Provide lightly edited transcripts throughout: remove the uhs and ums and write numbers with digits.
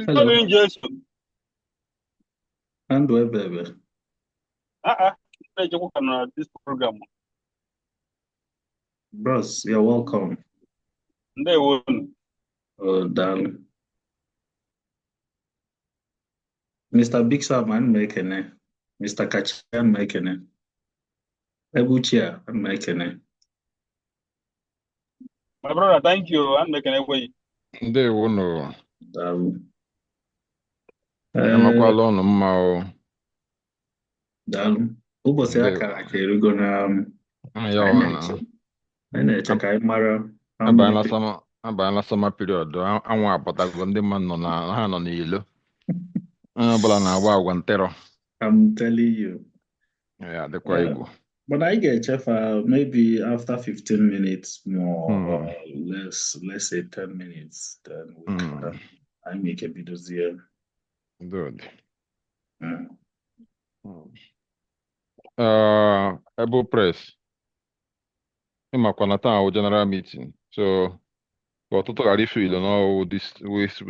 Hello, Onye Jesu. and baby. Na-ejekwa ka na this program. Bros, you're welcome. Ndewo. Dan. Mr. Big Sam, I'm making it. Mr. Kachi, I'm making it. Ebuchia, I'm making it. My brother, thank you. I'm making a way. Ndewo nụ. Dan. Amakwala ọnụ mma o. Dan. Ụbọchị Ndewo. akara aka erugo na Ya ọ na. anyị na-eche ka anyị mara Abanyela sọma period anwụ apụtago ndị mmadụ nọ na ha nọ n'ilo. Onye ọbụla na-agba agwa ntero. I'm telling you. Ya dịkwa egwu. But I get chef maybe after 15 minutes more or less, let's say 10 minutes, then we can I make a video here. Good. Mm. Ebo press. Ịmakwa na taa general meeting. So ọtụtụ ghara ife ilo n'ọwụ this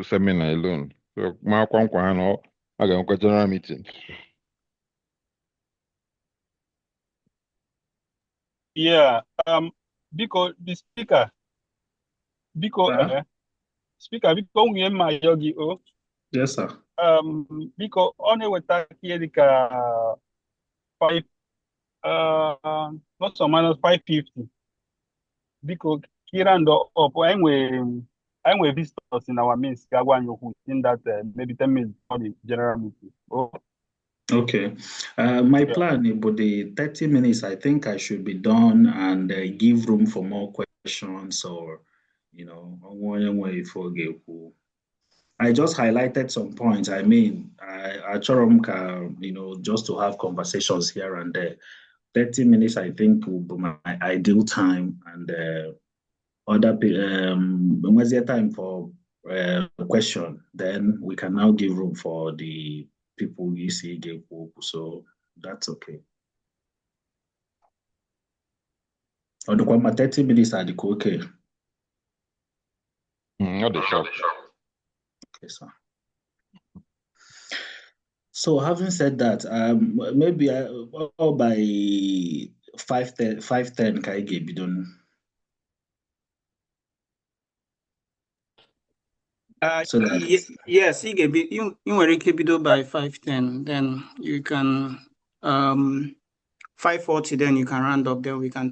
seminar alone. So ma akwa nkwa ha na a ga-enwekwa general meeting. Yeah. Biko, the speaker. Biko, speaker, biko nwunye mma ayọ gị o. Yes, sir. Biko, ọ na-eweta ihe dịka 5, plus or minus 550. Biko, kira ndo up. I nwere visitors in our midst. Gagwa anyị okwu in that maybe 10 minutes for the general meeting. Oh. Okay. My plan about the 30 minutes, I think I should be done and give room for more questions or, one way for I just highlighted some points. I mean, I just to have conversations here and there. 30 minutes, I think, will be my ideal time. And when's the time for question? Then we can now give room for the people you see give hope. So that's okay. Or the 30 minutes are the okay. Okay, sir. So having said that, maybe by 5:10 can I get done? Yes, you were bido by 5:10. Then you can 5:40. Then you can round up. Then we can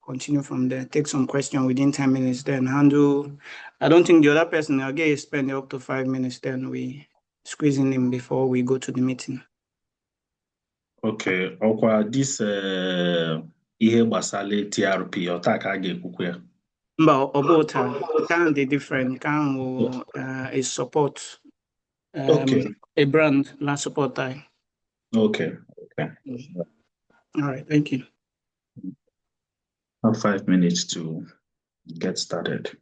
continue from there. Take some question within 10 minutes. Then handle. I don't think the other person will get spend up to 5 minutes. Then we squeezing him before we go to the meeting. Okay. Ọkwa this ihe gbasara TRP ọta ka a ga-ekwukwa ya. Mba, about can be different. Can is support. Okay. A brand last support time. Okay. All right. Thank you. Have 5 minutes to get started.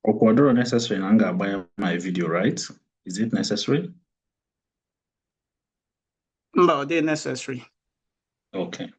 Okwadoro necessary na buy my video, right? Is it necessary? No, they're necessary. Okay.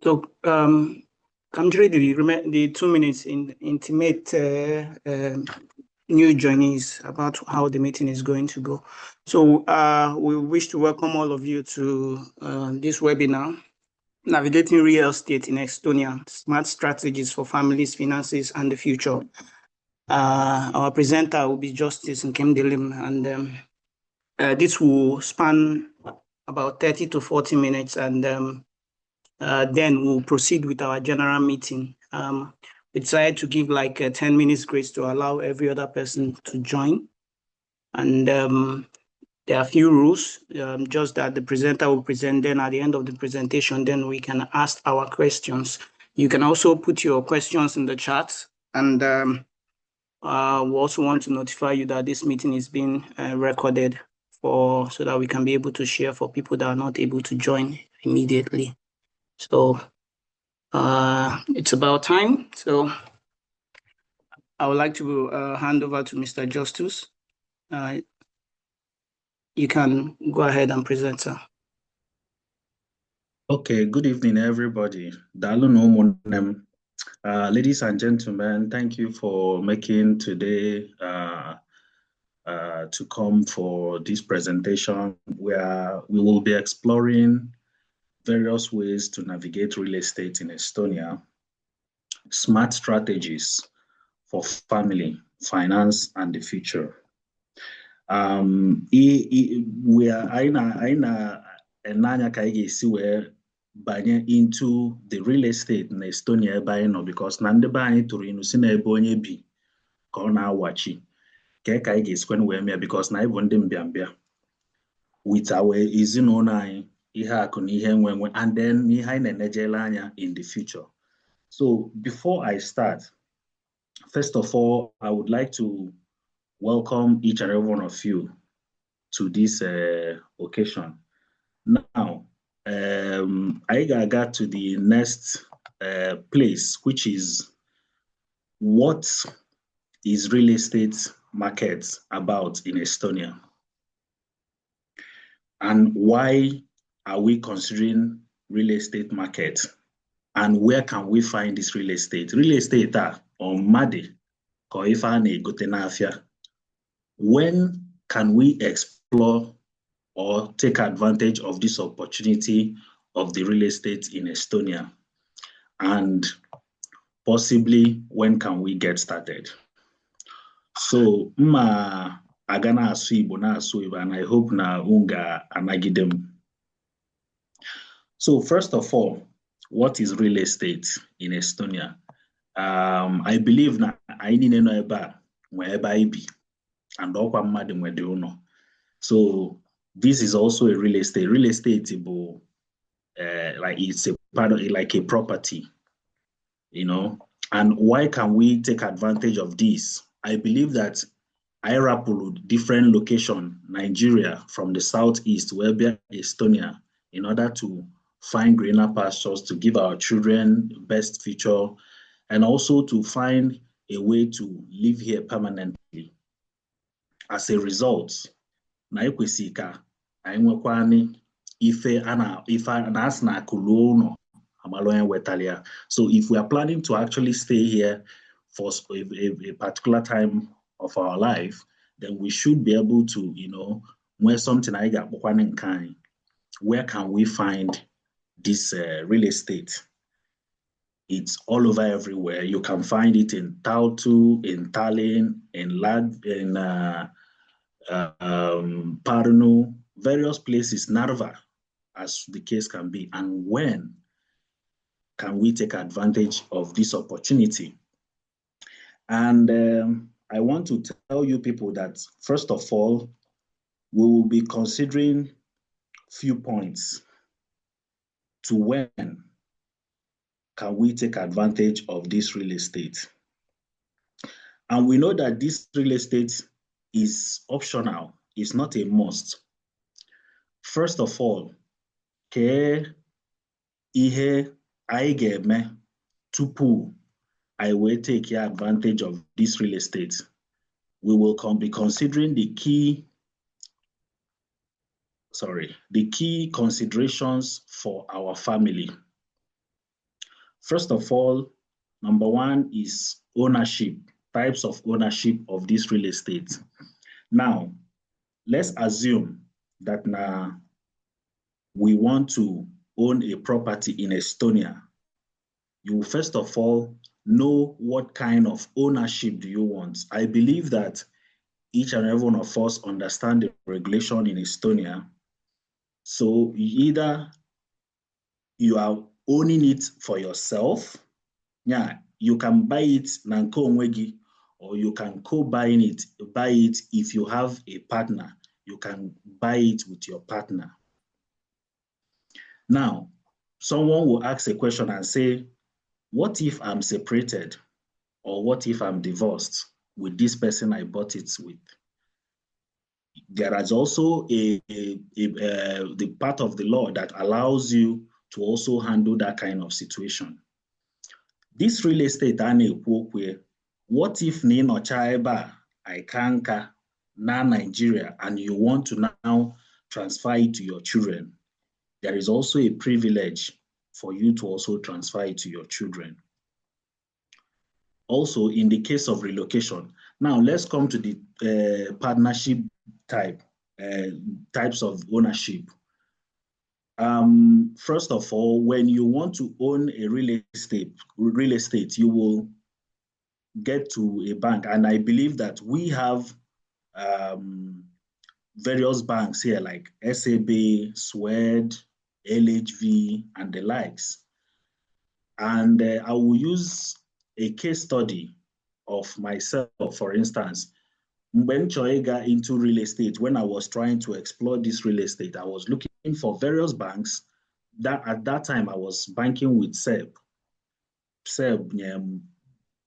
So, Kamjiri, the 2 minutes intimate new journeys about how the meeting is going to go. So we wish to welcome all of you to this webinar, Navigating Real Estate in Estonia, Smart Strategies for Families, Finances, and the Future. Our presenter will be Justice Nkemdilim, and this will span about 30 to 40 minutes, and then we'll proceed with our general meeting. We decided to give like 10 minutes grace to allow every other person to join. And there are a few rules, just that the presenter will present, then at the end of the presentation, then we can ask our questions. You can also put your questions in the chat, and we also want to notify you that this meeting is being recorded so that we can be able to share for people that are not able to join immediately. So it's about time. So I would like to hand over to Mr. Justice. You can go ahead and present, sir. Okay, good evening, everybody. Ladies and gentlemen, thank you for making today to come for this presentation where we will be exploring various ways to navigate real estate in Estonia, smart strategies for family, finance, and the future. We are banye into the real estate in Estonia by now because nande banye turinu sina ebonye bi kona wachi keka igeswen we because na even dem biambia with our ezinụlọ ihe akụ na ihe nwenwe and then ihe anyị na-enejele anya in the future. So before I start, first of all, I would like to welcome each and every one of you to this occasion. Now, I got to the next place, which is what is real estate market about in Estonia? And why are we considering real estate market? And where can we find this real estate? Real estate on Madi, Koifane Gotenafia. When can we explore or take advantage of this opportunity of the real estate in Estonia? And possibly, when can we get started? So, agana asuibo na asuiba, and I hope na unga anagidem. So, first of all, what is real estate in Estonia? I believe na aini neno eba wherever I be, and okwa mmadụ nwede ụlọ. So this is also a real estate. Real estate, like it's a part of like a property, you know. And why can we take advantage of this? I believe that Airapulu, different location, Nigeria, from the southeast, where Estonia, in order to find greener pastures, to give our children best future, and also to find a way to live here permanently. As a result, na ekwesika ainwekwani ife anas na kuluno amaloyen wetalia. So if we are planning to actually stay here for a particular time of our life, then we should be able to, you know, where something I got where can we find this real estate? It's all over everywhere. You can find it in Tartu, in Tallinn, in Pärnu, various places, Narva, as the case can be. And when can we take advantage of this opportunity? And I want to tell you people that, first of all, we will be considering few points to when can we take advantage of this real estate. And we know that this real estate is optional, it's not a must. First of all, ke ihe aigeme tupu I will take advantage of this real estate. We will be considering the key considerations for our family. First of all, number one is ownership, types of ownership of this real estate. Now, let's assume that now we want to own a property in Estonia. You first of all know what kind of ownership do you want. I believe that each and every one of us understand the regulation in Estonia. So either you are owning it for yourself, yeah, you can buy it nanko onwegi, or you can buy it if you have a partner. You can buy it with your partner. Now, someone will ask a question and say, what if I'm separated? Or what if I'm divorced with this person I bought it with? There is also the part of the law that allows you to also handle that kind of situation. This real estate, what if Nino Chaiba, Ikanka, na Nigeria, and you want to now transfer it to your children? There is also a privilege for you to also transfer it to your children. Also, in the case of relocation, now let's come to the partnership types of ownership. First of all, when you want to own a real estate, you will get to a bank, and I believe that we have various banks here like SAB, SWED, LHV, and the likes. And I will use a case study of myself, for instance. When Choega into real estate, when I was trying to explore this real estate, I was looking for various banks. That at that time I was banking with SEB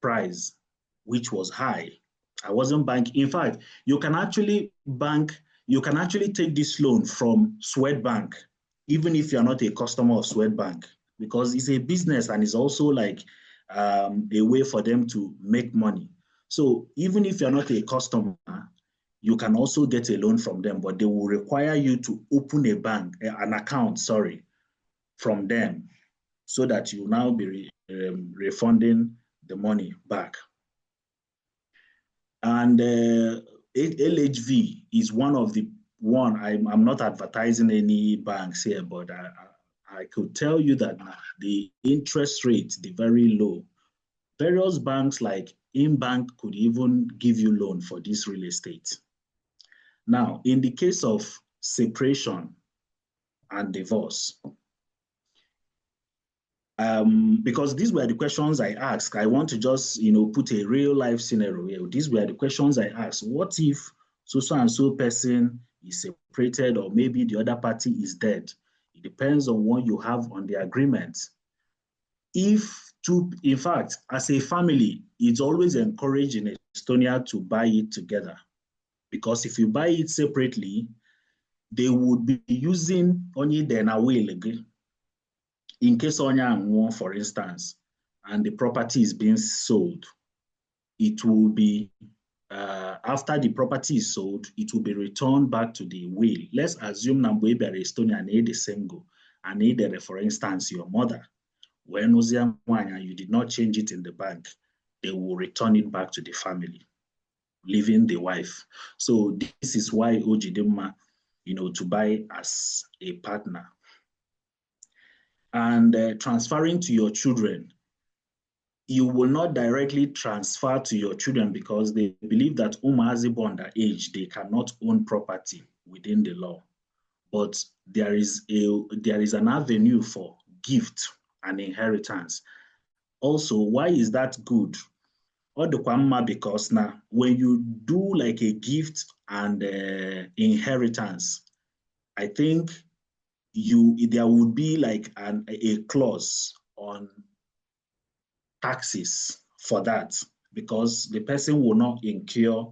price, which was high. I wasn't banking. In fact, you can actually take this loan from Swedbank, even if you're not a customer of Swedbank, because it's a business and it's also like a way for them to make money. So even if you're not a customer, you can also get a loan from them, but they will require you to open an account, from them, so that you now be refunding the money back. And LHV is I'm not advertising any banks here, but I could tell you that the interest rate, the very low. Various banks like InBank could even give you loan for this real estate. Now, in the case of separation and divorce, because these were the questions I asked, I want to just put a real life scenario here. These were the questions I asked. What if so and so person is separated, or maybe the other party is dead? It depends on what you have on the agreement. In fact, as a family, it's always encouraged in Estonia to buy it together, because if you buy it separately, they would be using only the will in case Onya, for instance, and the property is being sold. It will be after the property is sold, it will be returned back to the will. Let's assume Nambuebe Estonia and the single, and for instance, your mother. When you did not change it in the bank, they will return it back to the family, leaving the wife. So this is why Ojidema, to buy as a partner. And transferring to your children, you will not directly transfer to your children because they believe that Umazi Bonda age, they cannot own property within the law. But there is an avenue for gift and inheritance. Also, why is that good? Because now, when you do like a gift and inheritance, I think there would be like a clause on taxes for that, because the person will not incur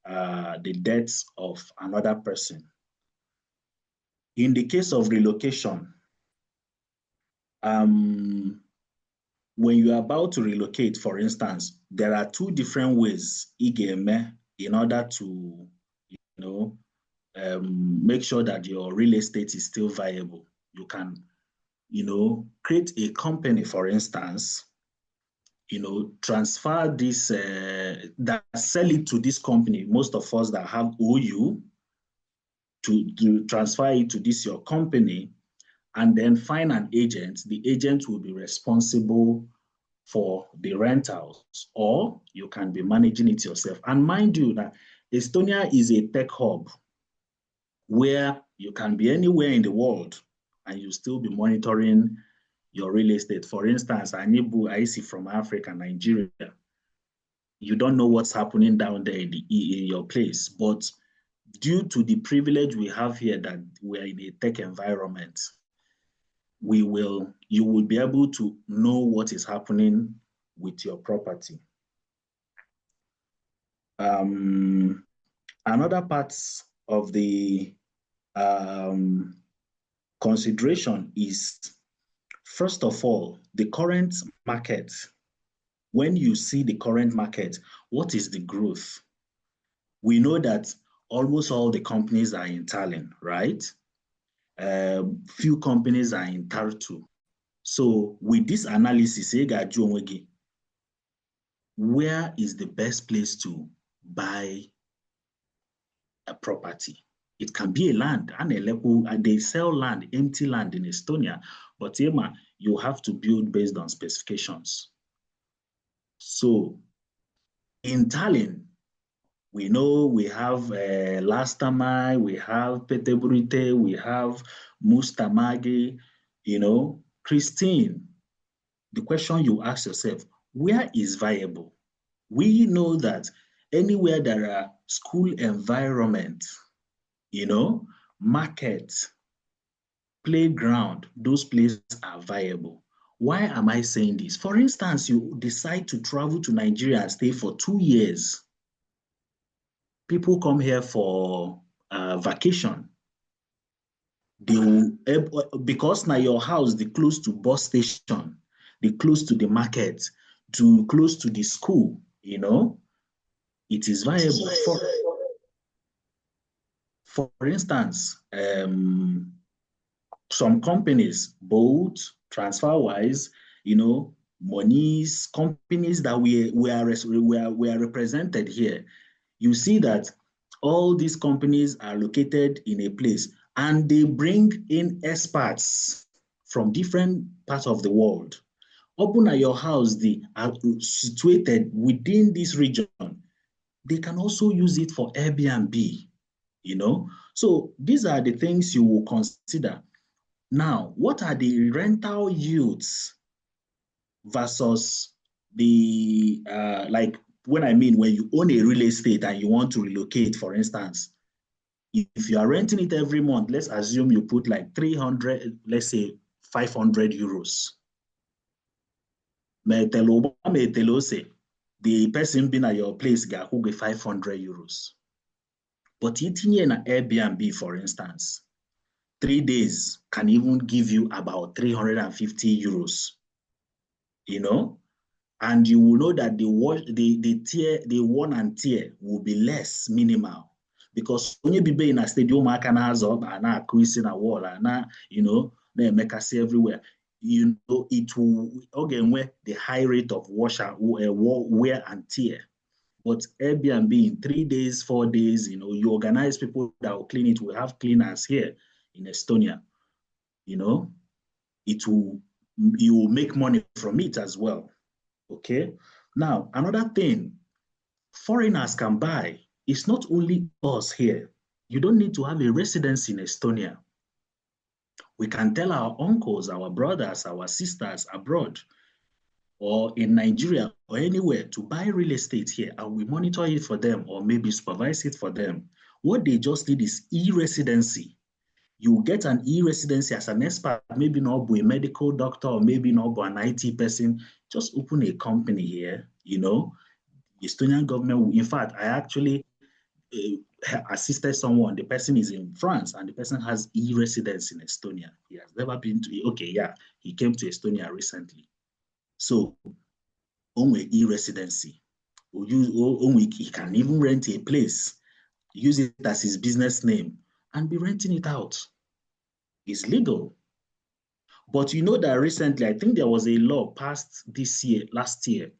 the debts of another person. In the case of relocation, when you are about to relocate, for instance, there are two different ways in order to, make sure that your real estate is still viable. You can create a company, for instance, transfer this, that sell it to this company. Most of us that have OU, to transfer it to this your company, and then find an agent. The agent will be responsible for the rentals, or you can be managing it yourself. And mind you that Estonia is a tech hub where you can be anywhere in the world and you still be monitoring your real estate. For instance, I see from Africa, Nigeria, you don't know what's happening down there in your place, but due to the privilege we have here that we're in a tech environment, you will be able to know what is happening with your property. Another part of the consideration is, first of all, the current market. When you see the current market, what is the growth? We know that almost all the companies are in Tallinn, right? Few companies are in Tartu. So with this analysis, where is the best place to buy a property? It can be a land, and they sell land, empty land in Estonia, but you have to build based on specifications. So in Tallinn, we know we have Lastamai, we have Peteburite, we have Mustamagi, Christine. The question you ask yourself, where is viable? We know that anywhere there are school environment, market, playground, those places are viable. Why am I saying this? For instance, you decide to travel to Nigeria and stay for 2 years. People come here for vacation. Because now your house, they close to bus station, they close to the market, close to the school, it is viable. For instance, some companies, both TransferWise, Monies, companies that we are represented here. You see that all these companies are located in a place, and they bring in experts from different parts of the world. Open at your house, they are situated within this region. They can also use it for Airbnb, So these are the things you will consider. Now, what are the rental yields versus the, when you own a real estate and you want to relocate, for instance, if you are renting it every month, let's assume you put like 300, let's say 500 euros. The person being at your place will be 500 euros. But eating in an Airbnb, for instance, 3 days can even give you about 350 euros, and you will know that the one and tier will be less minimal, because when you be in a stadium, I can have a quiz in a wall, and they make us see everywhere. It will again where the high rate of wear and tear. But Airbnb in 3 days, 4 days, you organize people that will clean it. We have cleaners here in Estonia. You will make money from it as well. Okay. Now, another thing foreigners can buy. It's not only us here. You don't need to have a residence in Estonia. We can tell our uncles, our brothers, our sisters abroad, or in Nigeria or anywhere, to buy real estate here, and we monitor it for them or maybe supervise it for them. What they just need is e-residency. You get an e-residency as an expert, maybe not be a medical doctor or maybe not be an IT person. Just open a company here, The Estonian government, in fact, I actually assisted someone. The person is in France and the person has e-residence in Estonia. He has never been to, he came to Estonia recently. So, only e-residency. He can even rent a place, use it as his business name, and be renting it out. It's legal. But you know that recently, I think there was a law passed last year,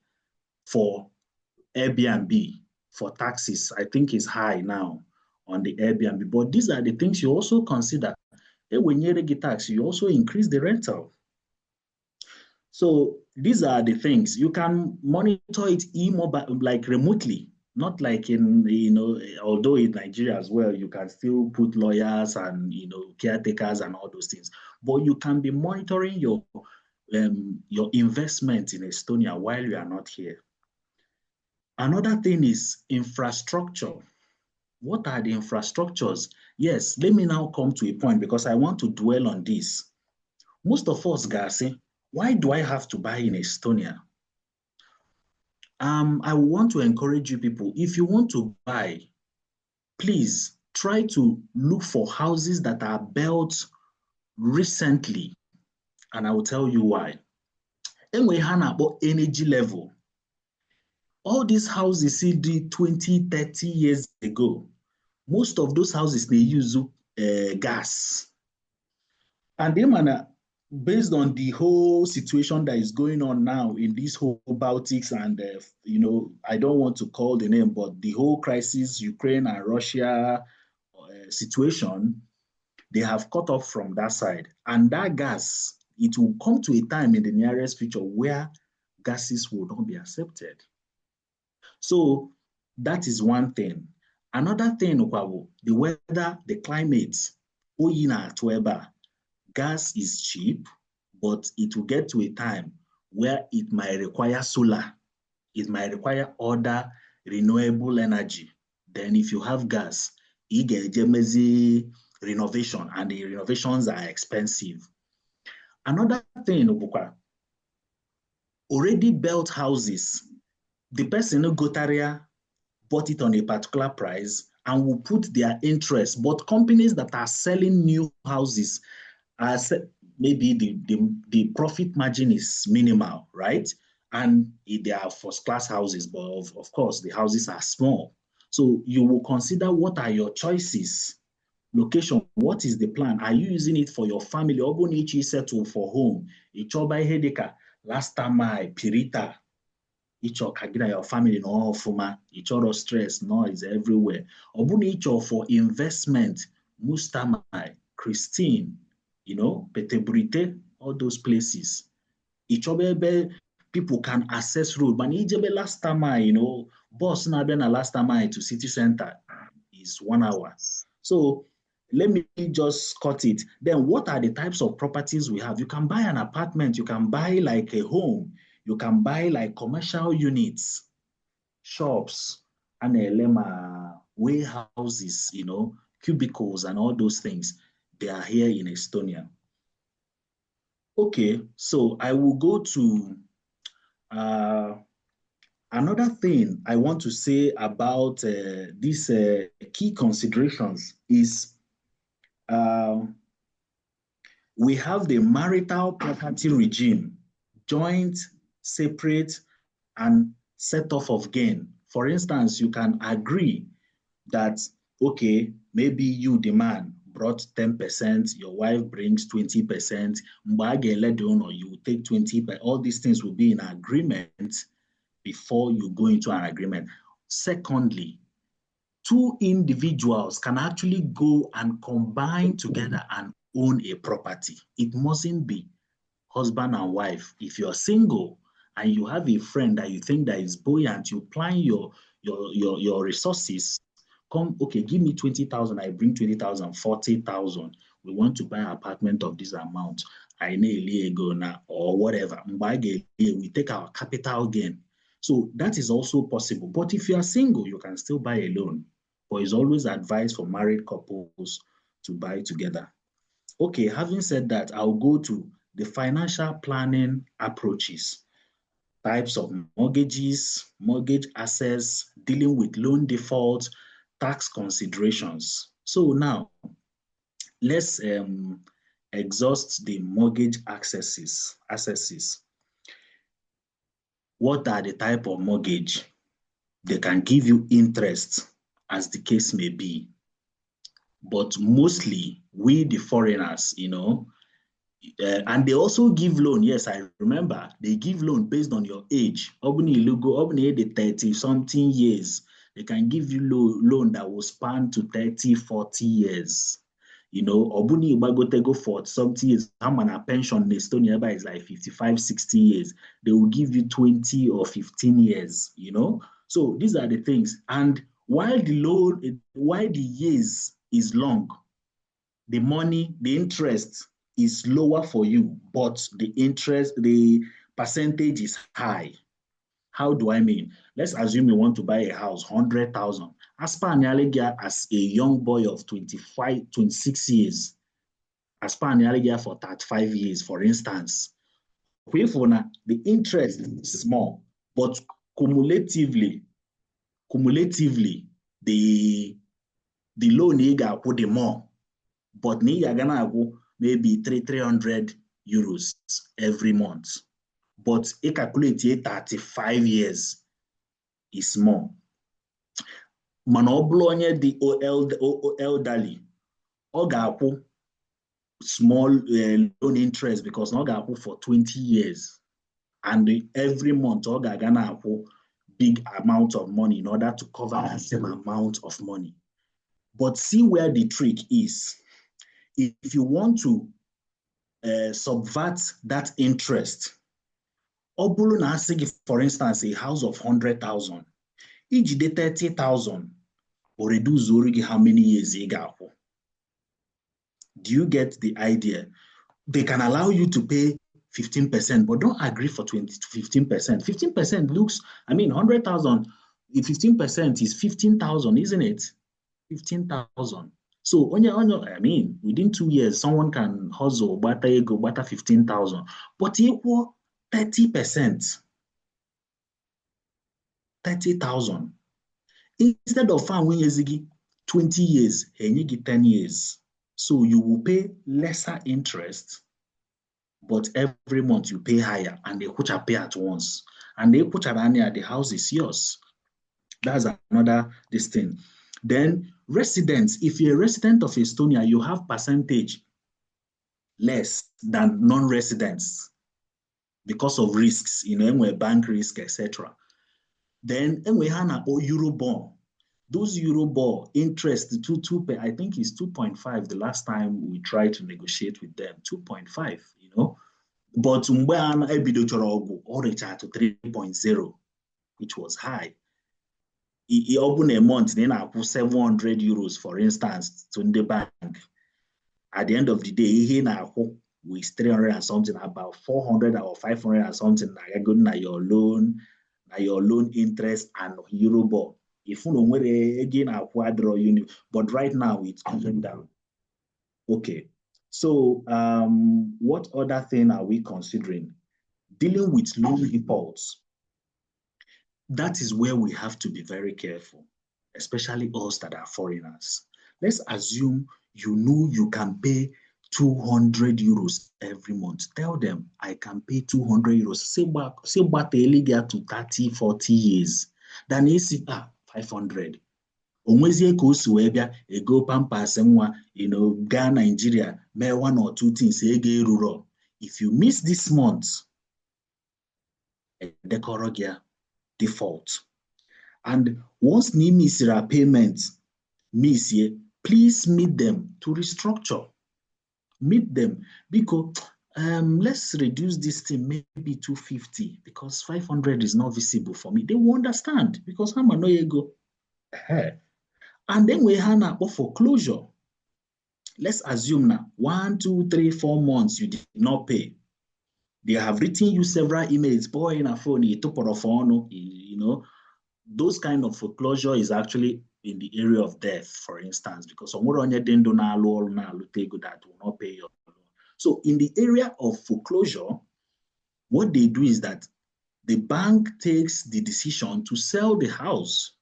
for Airbnb, for taxes. I think it's high now on the Airbnb. But these are the things you also consider. When you get tax, you also increase the rental. So these are the things you can monitor it immobile, like remotely, not like in, although in Nigeria as well, you can still put lawyers and, caretakers and all those things, but you can be monitoring your investment in Estonia while you are not here. Another thing is infrastructure. What are the infrastructures? Yes, let me now come to a point because I want to dwell on this. Most of us guys say, why do I have to buy in Estonia? I want to encourage you people, if you want to buy, please try to look for houses that are built recently. And I will tell you why. Anyway, about energy level. All these houses see 20, 30 years ago. Most of those houses, they use gas. And they based on the whole situation that is going on now in this whole Baltics and, I don't want to call the name, but the whole crisis, Ukraine and Russia situation, they have cut off from that side. And that gas, it will come to a time in the nearest future where gases will not be accepted. So that is one thing. Another thing, the weather, the climate, gas is cheap, but it will get to a time where it might require solar. It might require other renewable energy. Then if you have gas, you get renovation, and the renovations are expensive. Another thing, already built houses, the person who got area bought it on a particular price and will put their interest. But companies that are selling new houses, maybe the profit margin is minimal, right? And they are first-class houses, but of course, the houses are small. So you will consider what are your choices. Location, what is the plan? Are you using it for your family? Obunichi settle for home. Ichoba Hedeka, last time I Pirita. Icho Kagina, your family no fuma. Ichoro stress, noise everywhere. Obunicho for investment, Mustamai, Christine, Petebrite, all those places. Ichobe people can access road. But Ijebe last time, bus na last time to city center is 1 hour. So let me just cut it. Then what are the types of properties we have? You can buy an apartment, you can buy like a home, you can buy like commercial units, shops, and warehouses, cubicles and all those things. They are here in Estonia. Okay, so I will go to another thing I want to say about these key considerations is we have the marital property regime, joint, separate, and set off of gain. For instance, you can agree that, okay, maybe you, the man, brought 10%, your wife brings 20%, or you take 20%, all these things will be in agreement before you go into an agreement. Secondly, two individuals can actually go and combine together and own a property. It mustn't be husband and wife. If you're single and you have a friend that you think that is buoyant, you plan your resources, come, okay, give me 20,000, I bring 20,000, 40,000. We want to buy an apartment of this amount. I need a go now or whatever. We take our capital gain. So that is also possible. But if you are single, you can still buy a loan. But it's always advised for married couples to buy together. Okay, having said that, I'll go to the financial planning approaches, types of mortgages, mortgage assets, dealing with loan default, tax considerations. So now, let's exhaust the mortgage accesses. What are the type of mortgage? They can give you interest, as the case may be. But mostly, we the foreigners, And they also give loan. Yes, I remember. They give loan based on your age. Obuni Lugo, Obuni the 30-something years. They can give you loan that will span to 30, 40 years. You know, Obuni Ubagotego for something years. How a pension in Estonia is like 55, 60 years. They will give you 20 or 15 years, you know. So these are the things. And while the years is long, the money, the interest is lower for you, but the percentage is high. How do I mean? Let's assume you want to buy a house, 100,000. As per Anyaligia, as a young boy of 25, 26 years, as per Anyaligia for 35 years, for instance, the interest is small, but cumulatively, the loan you got put the more. But you're gonna go maybe 300 euros every month. But it calculate 35 years is more. Manoblonya the elderly, or gapu small loan interest because no gapu for 20 years. And every month, or gonna big amount of money in order to cover the same amount of money. But see where the trick is. If you want to subvert that interest, Obulu na for instance, a house of 100,000, each day 30,000, or reduce how many years you got. Do you get the idea? They can allow you to pay 15%, but don't agree for 20 to 15%. 15% looks, 100,000, 15% is 15,000, isn't it? 15,000. So within 2 years, someone can hustle, bata 15,000, but equal 30%, 30,000. Instead of 20 years, 10 years. So you will pay lesser interest, but every month you pay higher, and they pay at once. And they put the house is yours. That's another thing. Then residents, if you're a resident of Estonia, you have percentage less than non-residents because of risks, bank risk, etc. Then we have Eurobond. Those Eurobond interest I think is 2.5 the last time we tried to negotiate with them, 2.5, But all reached to 3.0, which was high. He opened a month, then I put 700 euros, for instance, to the bank. At the end of the day, he now with 300 and something, about 400 or 500 and something. I go na your loan interest and Eurobond. If you know where again, I quadro unit, but right now it's coming down. Okay, so what other thing are we considering? Dealing with loan defaults. That is where we have to be very careful, especially us that are foreigners. Let's assume you can pay 200 euros every month. Tell them, I can pay 200 euros. Say back to 30, 40 years. Then you see, 500. Ego pampas Ghana, Nigeria, may 1 or 2 things. If you miss this month, default. And once you miss your payment, please meet them to restructure. Meet them because let's reduce this thing maybe 250 because 500 is not visible for me. They will understand because I'm no ego. And then we have a foreclosure. Let's assume now 1, 2, 3, 4 months you did not pay. They have written you several emails, boy in a phone, those kind of foreclosure is actually in the area of death, for instance, because that will not pay your loan. So in the area of foreclosure, what they do is that the bank takes the decision to sell the house.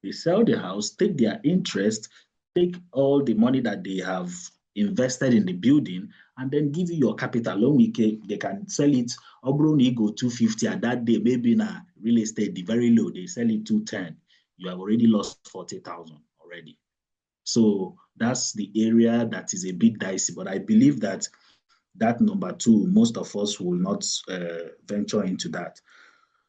They sell the house, take their interest, take all the money that they have invested in the building, and then give you your capital. They can sell it. Obroni go 250 at that day, maybe in a real estate, the very low, they sell it 210. You have already lost 40,000 already. So that's the area that is a bit dicey. But I believe that that number two, most of us will not venture into that.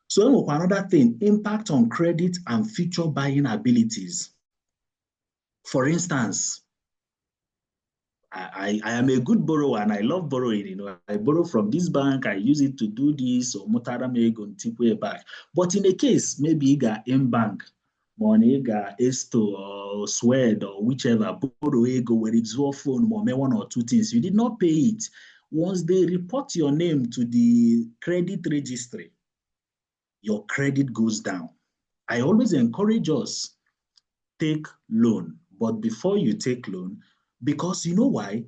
So another thing, impact on credit and future buying abilities. For instance, I am a good borrower and I love borrowing. You know, I borrow from this bank, I use it to do this, or mutara me go tipwe back. But in a case, maybe you got in bank, money got Esto or Swed or whichever, borrow ego where it's your phone, more one or two things. You did not pay it. Once they report your name to the credit registry, your credit goes down. I always encourage us, take loan. But before you take loan, because you know why?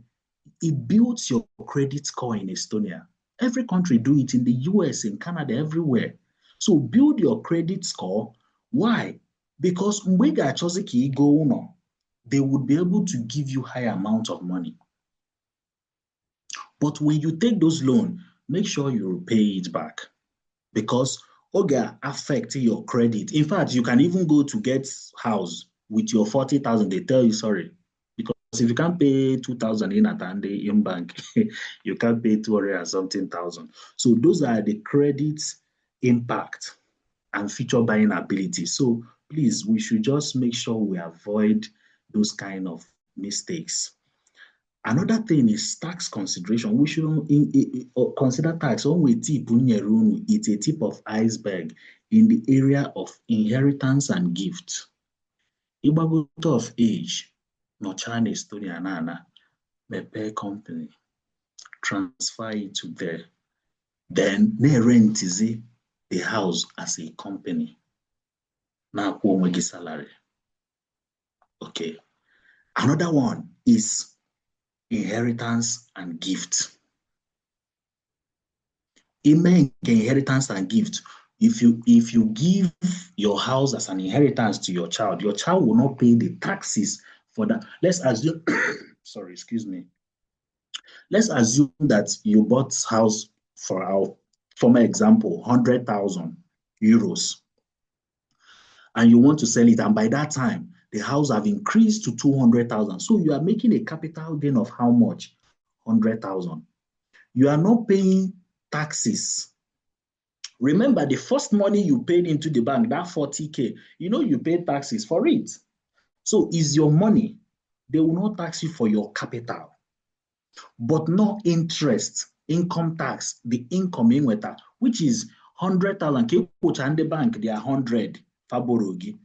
It builds your credit score in Estonia. Every country do it, in the US, in Canada, everywhere. So build your credit score. Why? Because they would be able to give you high amount of money. But when you take those loans, make sure you pay it back, because Oga affect your credit. In fact, you can even go to get house with your 40,000. They tell you sorry, because if you can't pay 2,000 in Atande in bank, you can't pay 200 and something thousand. So those are the credit impact and future buying ability. So please, we should just make sure we avoid those kind of mistakes. Another thing is tax consideration. We should consider tax. It's a tip of iceberg in the area of inheritance and gift. Ibago of age, no China Estonia Nana, mepe company, transfer it to there. Then they rent is the house as a company. Now salary. Okay. Another one is inheritance and gift. Inheritance and gift. If you give your house as an inheritance to your child will not pay the taxes for that. Let's assume, sorry, excuse me. Let's assume that you bought house, for our former example, 100,000 euros, and you want to sell it, and by that time the house have increased to 200,000. So you are making a capital gain of how much? 100,000. You are not paying taxes. Remember, the first money you paid into the bank, that 40K, you paid taxes for it. So it's your money. They will not tax you for your capital, but no interest, income tax, the income in weta, which is 100,000. Keep and the bank, they are 100 faborogi.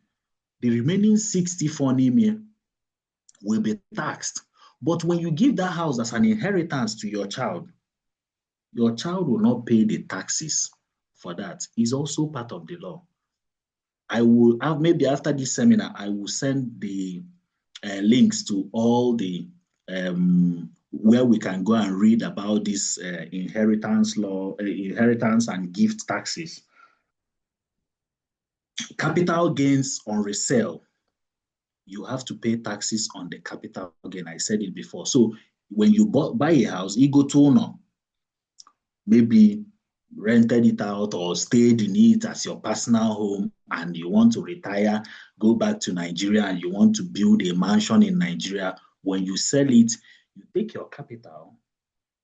The remaining 60 for Nimia will be taxed. But when you give that house as an inheritance to your child will not pay the taxes for that. It's also part of the law. I will have, maybe after this seminar, I will send the links to all the where we can go and read about this inheritance law, inheritance and gift taxes. Capital gains on resale, you have to pay taxes on the capital gain. I said it before. So when you buy a house, you go to owner, maybe rented it out or stayed in it as your personal home, and you want to retire, go back to Nigeria, and you want to build a mansion in Nigeria. When you sell it, you take your capital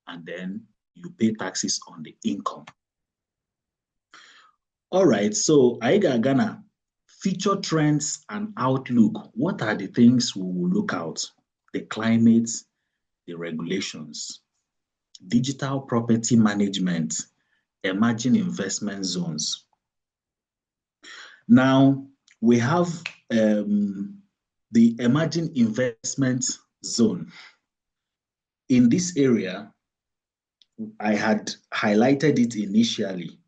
and then you pay taxes on the income. All right, so Aiga Ghana, future trends and outlook. What are the things we will look out? The climate, the regulations, digital property management, emerging investment zones. Now, we have the emerging investment zone. In this area, I had highlighted it initially.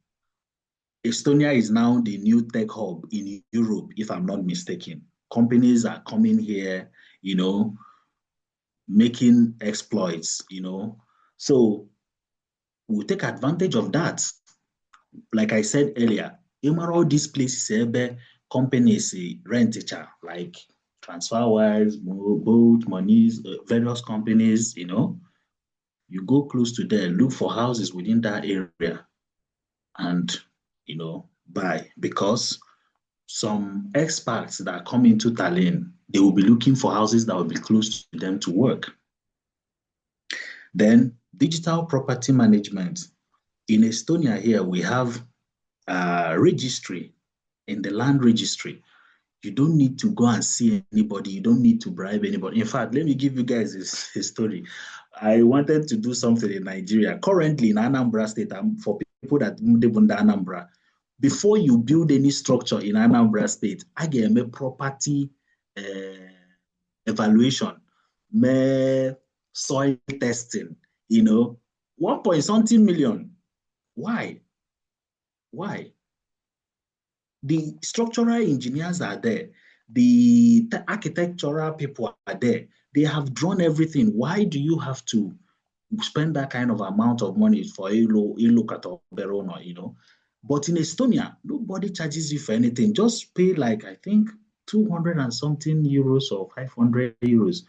Estonia is now the new tech hub in Europe, if I'm not mistaken. Companies are coming here, making exploits, So we'll take advantage of that. Like I said earlier, all these places, companies rent like TransferWise, Bolt, Monies, various companies, you go close to there, look for houses within that area and, buy, because some experts that come into Tallinn, they will be looking for houses that will be close to them to work. Then Digital property management. In Estonia here, we have registry in the land registry. You don't need to go and see anybody. You don't need to bribe anybody. In fact, let me give you guys a story. I wanted to do something in Nigeria. Currently in Anambra State, for people that live in Anambra, before you build any structure in Anambra State, I get a property evaluation, soil testing, 1 point something million. Why? Why? The structural engineers are there. The architectural people are there. They have drawn everything. Why do you have to spend that kind of amount of money for a locator Verona, But in Estonia, nobody charges you for anything. Just pay like, I think, 200 and something euros or 500 euros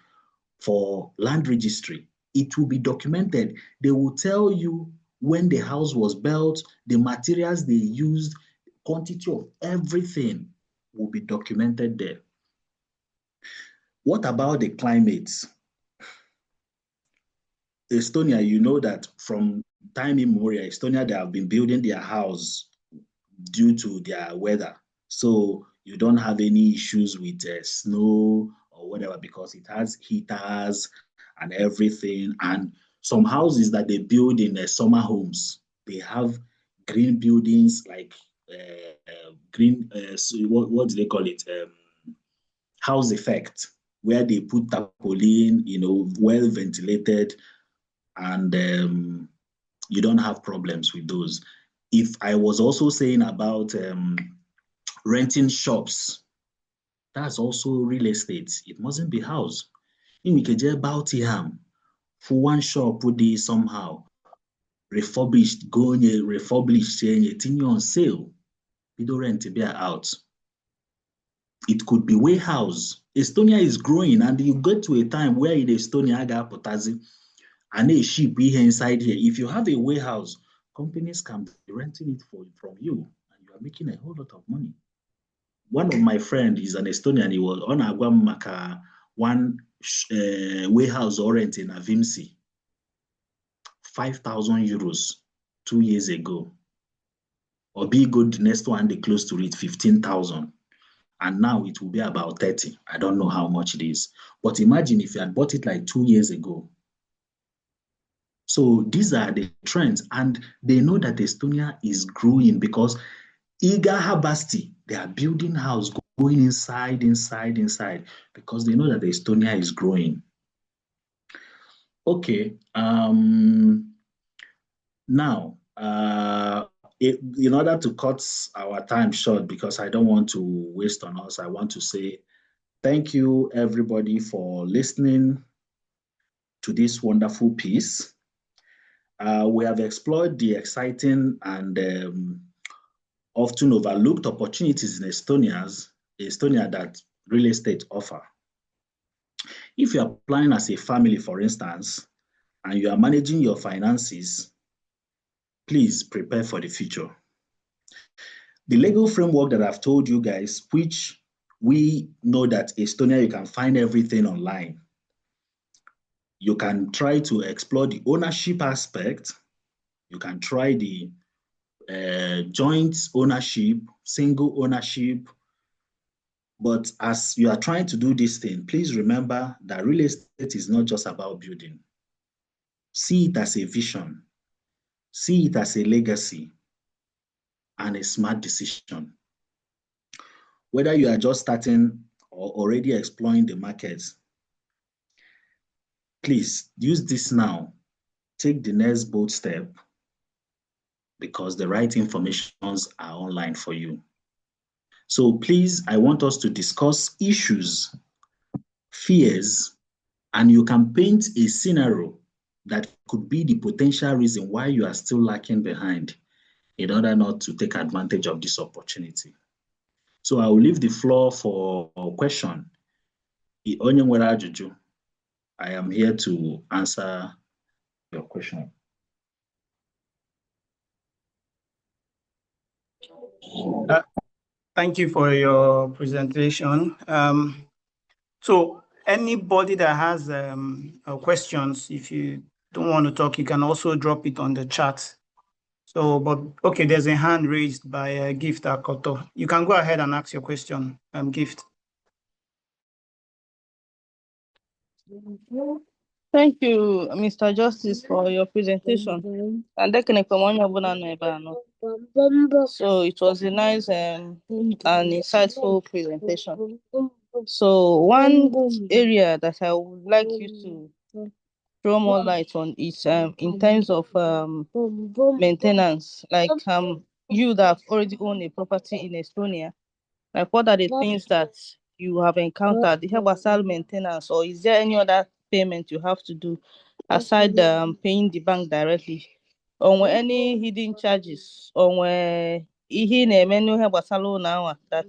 for land registry. It will be documented. They will tell you when the house was built, the materials they used, quantity of everything will be documented there. What about the climate? Estonia, you know that from time immemorial, Estonia, they have been building their house due to their weather. So you don't have any issues with snow or whatever because it has heaters and everything. And some houses that they build in summer homes, they have green buildings like green, so what do they call it? House effect, where they put tarpaulin, well ventilated, and you don't have problems with those. If I was also saying about renting shops, that's also real estate. It mustn't be house. In Mikeje Baltiham, for one shop would be somehow refurbished, saying a thing on sale. You don't rent to be out. It could be warehouse. Estonia is growing, and you get to a time where in Estonia, I got potassium and a ship here inside here. If you have a warehouse, companies can be renting it from you, and you are making a whole lot of money. One of my friends is an Estonian. He was on Aguamaka, one warehouse or rent in Avimsi, 5,000 euros 2 years ago. Or be good, the next one, they close to it, 15,000. And now it will be about 30. I don't know how much it is. But imagine if you had bought it like 2 years ago. So these are the trends. And they know that Estonia is growing because Iga Habasti, they are building house, going inside, because they know that Estonia is growing. Okay. Now, in order to cut our time short, because I don't want to waste on us, I want to say thank you, everybody, for listening to this wonderful piece. We have explored the exciting and often overlooked opportunities in Estonia that real estate offer. If you are planning as a family, for instance, and you are managing your finances, please prepare for the future. The legal framework that I've told you guys, which we know that Estonia, you can find everything online. You can try to explore the ownership aspect. You can try the joint ownership, single ownership. But as you are trying to do this thing, please remember that real estate is not just about building. See it as a vision. See it as a legacy and a smart decision. Whether you are just starting or already exploring the markets, please use this now. Take the next bold step because the right informations are online for you. So please, I want us to discuss issues, fears, and you can paint a scenario that could be the potential reason why you are still lacking behind in order not to take advantage of this opportunity. So I will leave the floor for a question. I am here to answer your question. Thank you for your presentation. So anybody that has questions, if you don't want to talk, you can also drop it on the chat. So, but okay, there's a hand raised by Gift Akoto. You can go ahead and ask your question, Gift. Thank you, Mr. Justice, for your presentation. And so it was a nice and insightful presentation. So one area that I would like you to throw more light on is in terms of maintenance. Like you that have already owned a property in Estonia, like what are the things that you have encountered? The herbal maintenance, or is there any other payment you have to do aside paying the bank directly? Or any hidden charges? Or that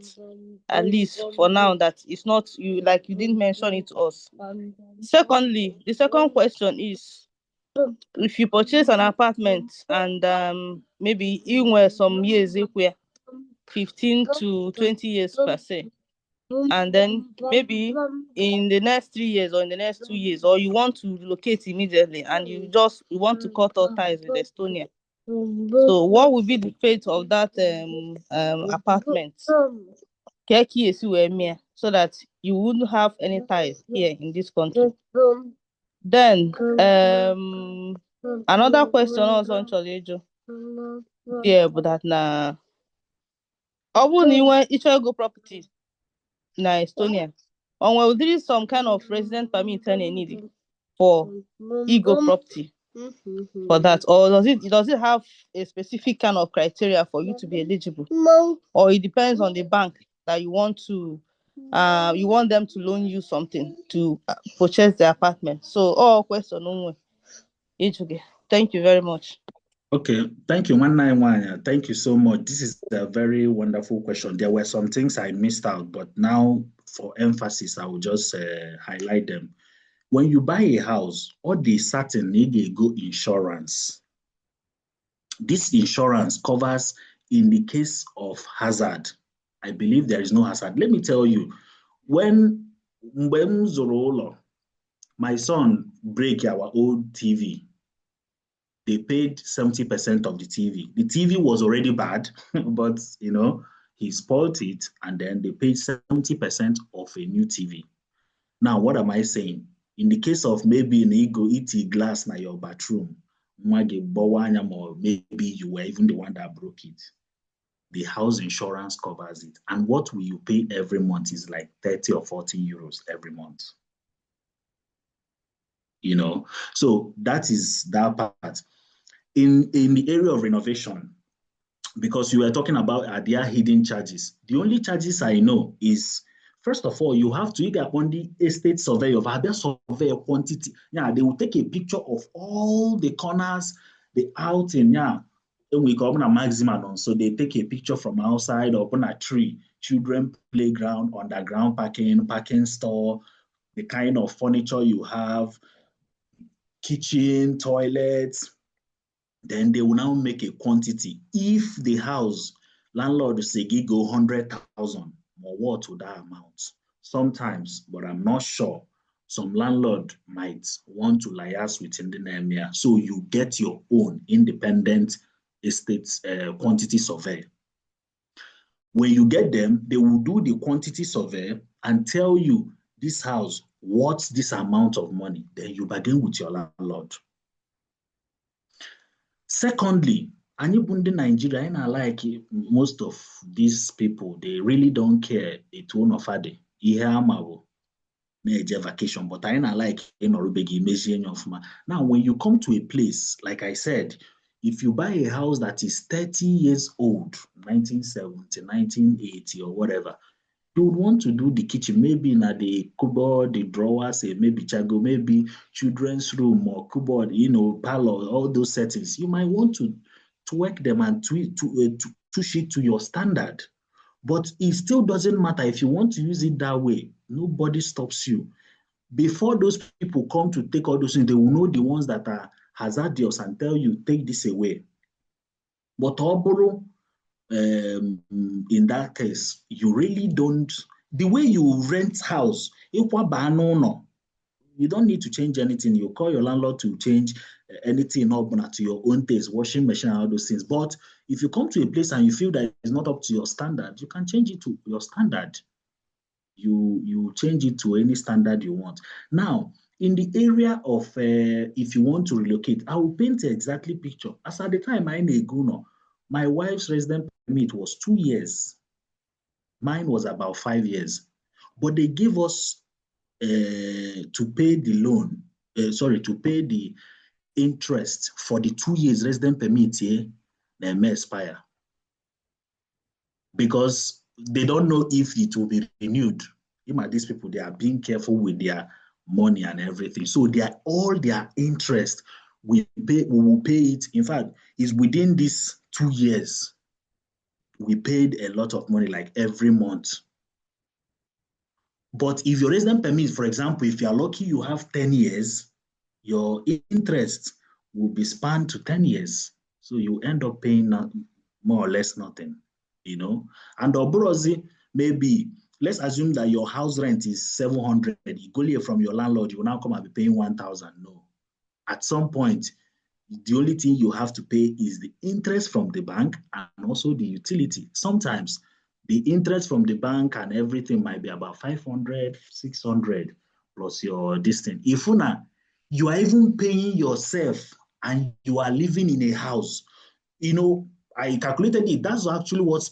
at least for now that it's not you, like you didn't mention it to us. Secondly, the second question is, if you purchase an apartment and maybe even where some years, if we're 15 to 20 years per se, and then maybe in the next 3 years or in the next 2 years, or you want to relocate immediately and you want to cut all ties with Estonia. So what would be the fate of that apartment? So that you wouldn't have any ties here in this country. Then another question also on Cholejo. Yeah, but that na each go property na Estonia. Or will there is some kind of resident permit needed for ego property for that, or does it have a specific kind of criteria for you to be eligible? Or it depends on the bank that you want them to loan you something to purchase the apartment. So all question only. Thank you very much. Okay, thank you, 191. Thank you so much. This is a very wonderful question. There were some things I missed out, but now for emphasis, I will just highlight them. When you buy a house, all the certain need a go insurance. This insurance covers in the case of hazard. I believe there is no hazard. Let me tell you, when Zorolo, my son break our old TV, they paid 70% of the TV. The TV was already bad, but he spoiled it, and then they paid 70% of a new TV. Now, what am I saying? In the case of maybe an ego eat glass na your bathroom, or maybe you were even the one that broke it, the house insurance covers it. And what will you pay every month is like 30 or 40 euros every month. So that is that part. In the area of renovation, because you were talking about are there hidden charges? The only charges I know is, first of all, you have to get on the estate survey of other survey quantity. Yeah, they will take a picture of all the corners, the outing. Yeah, and we call them a maximum. So they take a picture from outside up on a tree, children playground, underground parking store, the kind of furniture you have, kitchen, toilets. Then they will now make a quantity. If the house landlord say go 100,000, or what to that amount? Sometimes, but I'm not sure. Some landlord might want to liaise within the name here. So you get your own independent estate quantity survey. When you get them, they will do the quantity survey and tell you this house, what's this amount of money? Then you bargain with your landlord. Secondly, Anybundi Nigeria, and I like most of these people, they really don't care a tone of ade. Vacation, but I like now when you come to a place, like I said, if you buy a house that is 30 years old, 1970, 1980, or whatever, you would want to do the kitchen, maybe in the cupboard, the drawers, maybe chago, maybe children's room or cupboard, parlor, all those settings. You might want to work them and push it to your standard. But it still doesn't matter if you want to use it that way. Nobody stops you. Before those people come to take all those things, they will know the ones that are hazardous and tell you, take this away. But Oboro, in that case, you really don't, the way you rent house, You don't need to change anything. You call your landlord to change anything up to your own taste, washing machine and all those things. But if you come to a place and you feel that it's not up to your standard, you can change it to your standard. You change it to any standard you want. Now, in the area of if you want to relocate, I will paint an exactly picture. As at the time I'm a Guno, my wife's resident permit was 2 years. Mine was about 5 years. But they gave us to pay the loan, to pay the interest for the 2 years resident permit here, they may expire. Because they don't know if it will be renewed. These people, they are being careful with their money and everything. So all their interest, we will pay it. In fact, it's within these 2 years. We paid a lot of money, like every month. But if your resident permit, for example, if you're lucky, you have 10 years, your interest will be spanned to 10 years. So you end up paying more or less nothing, you know. And Obrozi, maybe, let's assume that your house rent is 700. You go here from your landlord, you will now come and be paying 1,000. No. At some point, the only thing you have to pay is the interest from the bank and also the utility. Sometimes the interest from the bank and everything might be about 500, 600 plus your distance. If you are even paying yourself and you are living in a house, you know, I calculated it. That's actually what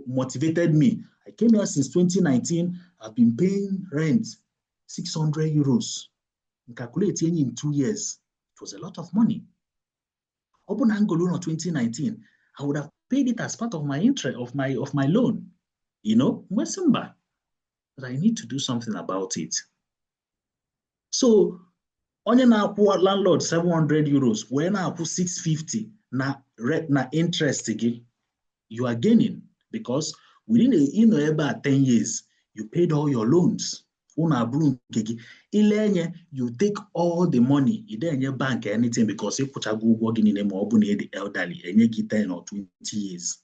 motivated me. I came here since 2019. I've been paying rent 600 euros. Calculating in 2 years, it was a lot of money. Open Angolo in 2019, I would have paid it as part of my interest of my loan. You know, but I need to do something about it. So, on your landlord 700 euros, when I put 650 na interest again, you are gaining because within about 10 years, you paid all your loans. You take all the money, you don't your bank anything because you put a good working in the elderly and you get 10 or 20 years.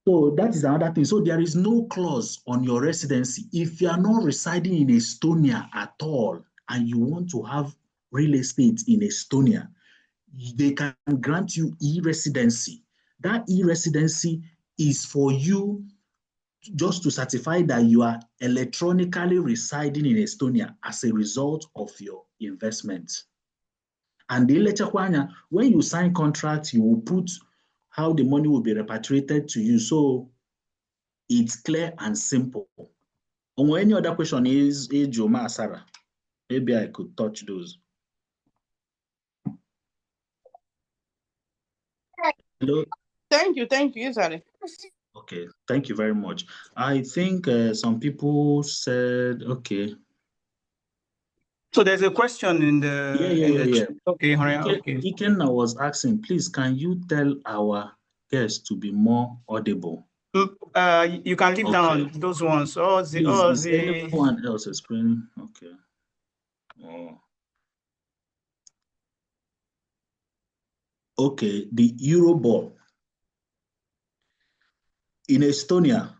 So that is another thing. So there is no clause on your residency. If you are not residing in Estonia at all and you want to have real estate in Estonia, they can grant you e-residency. That e-residency is for you just to certify that you are electronically residing in Estonia as a result of your investment. And when you sign contract, you will put how the money will be repatriated to you. So it's clear and simple. Any other question is Joma, Sarah? Maybe I could touch those. Hello. Thank you, Isari. Okay, thank you very much. I think some people said, okay. So there's a question in the Yeah. Okay, okay. Ikenna was asking, please, can you tell our guests to be more audible? You can leave down those ones. Is anyone else explaining? Okay. Oh. Okay, the Euroball. In Estonia,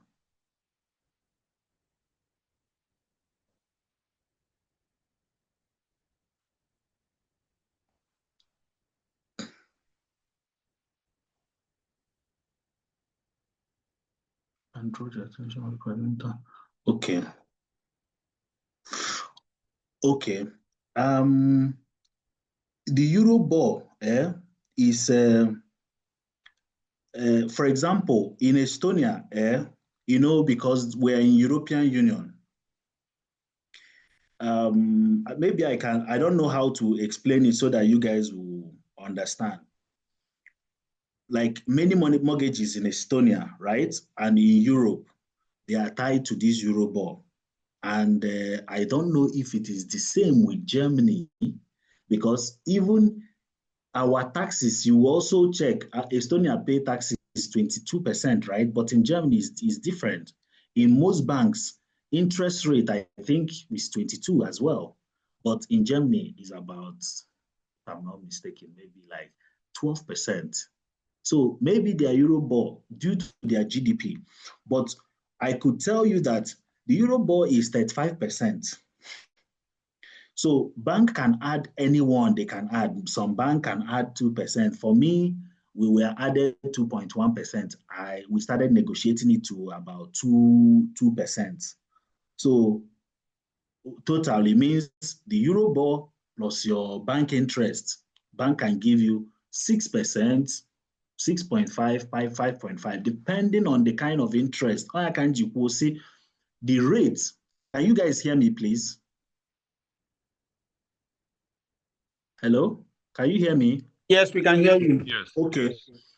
and draw the attention of the okay. Okay. The Euroball is, for example, in Estonia, because we're in European Union, maybe I don't know how to explain it so that you guys will understand. Like many mortgages in Estonia, right? And in Europe, they are tied to this Euroball. And I don't know if it is the same with Germany, because even our taxes, you also check, Estonia pay taxes 22%, right? But in Germany, it's different. In most banks, interest rate, I think, is 22 as well. But in Germany, is about, if I'm not mistaken, maybe like 12%. So maybe they are Euroball due to their GDP. But I could tell you that the Euroball is 35%. So bank can add anyone they can add. Some bank can add 2%. For me, we were added 2.1%. We started negotiating it to about 2%. So totally means the Eurobond plus your bank interest, bank can give you 6%, 6.5, 5.5, depending on the kind of interest. I can see the rate. Can you guys hear me, please? Hello? Can you hear me? Yes, we can hear you. Yes. Okay.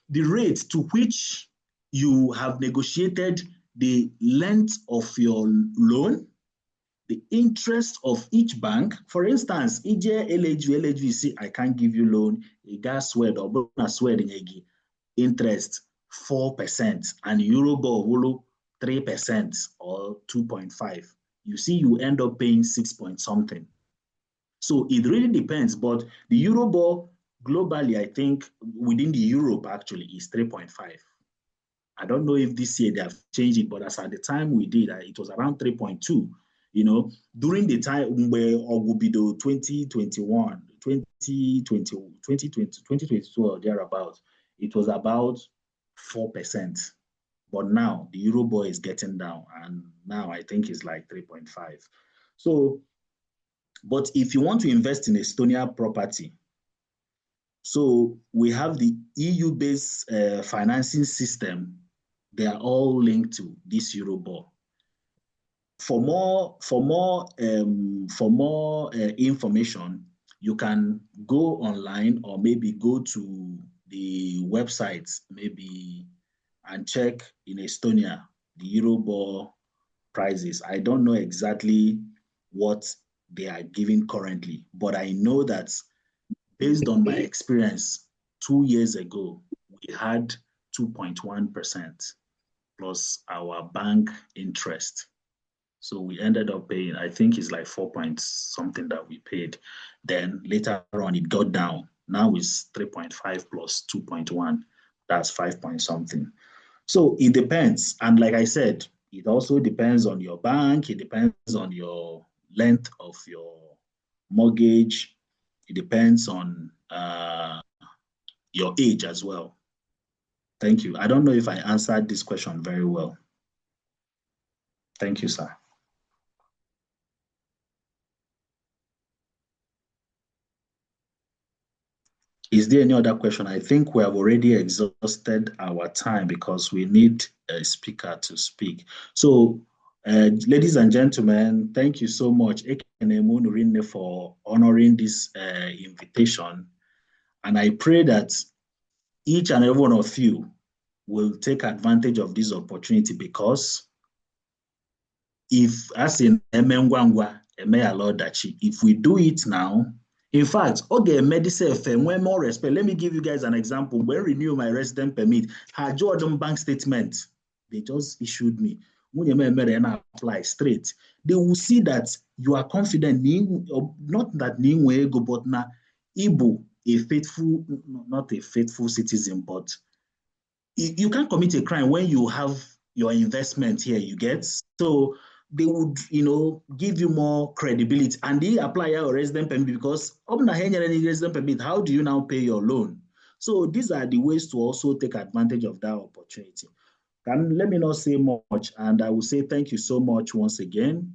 The rate to which you have negotiated the length of your loan, the interest of each bank. For instance, EJ, LHV, I can't give you loan, a gas sweat or interest 4% and Eurobond 3% or 2.5. You see, you end up paying 6 point something. So it really depends, but the Eurobond globally, I think within the Europe actually is 3.5. I don't know if this year they have changed it, but as at the time we did, it was around 3.2. You know, during the time where Ogubido 2021, 2022 or thereabouts, it was about 4%. But now the Eurobond is getting down, and now I think it's like 3.5. So, but if you want to invest in Estonia property, so we have the EU-based financing system. They are all linked to this Eurobond. For more information, you can go online or maybe go to the websites maybe and check in Estonia the Eurobond prices. I don't know exactly what they are giving currently, but I know that based on my experience 2 years ago, we had 2.1% plus our bank interest. So we ended up paying, I think it's like 4 point something that we paid. Then later on, it got down. Now it's 3.5 plus 2.1. That's 5 point something. So it depends. And like I said, it also depends on your bank. It depends on your length of your mortgage. It depends on your age as well. Thank you. I don't know if I answered this question very well. Thank you, sir. Is there any other question? I think we have already exhausted our time because we need a speaker to speak. So, ladies and gentlemen, thank you so much for honoring this invitation. And I pray that each and every one of you will take advantage of this opportunity, because if, as in Emengwangwa, if we do it now, in fact, okay, Medicare FM, when more respect, let me give you guys an example. When I renew my resident permit, her Jordan bank statement, they just issued me. When you apply straight, they will see that you are confident, not that go, but na Igbo, a faithful, not a faithful citizen, but you can't commit a crime when you have your investment here, you get? So they would, give you more credibility, and they apply your resident permit, because resident permit, how do you now pay your loan? So these are the ways to also take advantage of that opportunity. Let me not say much, and I will say thank you so much once again.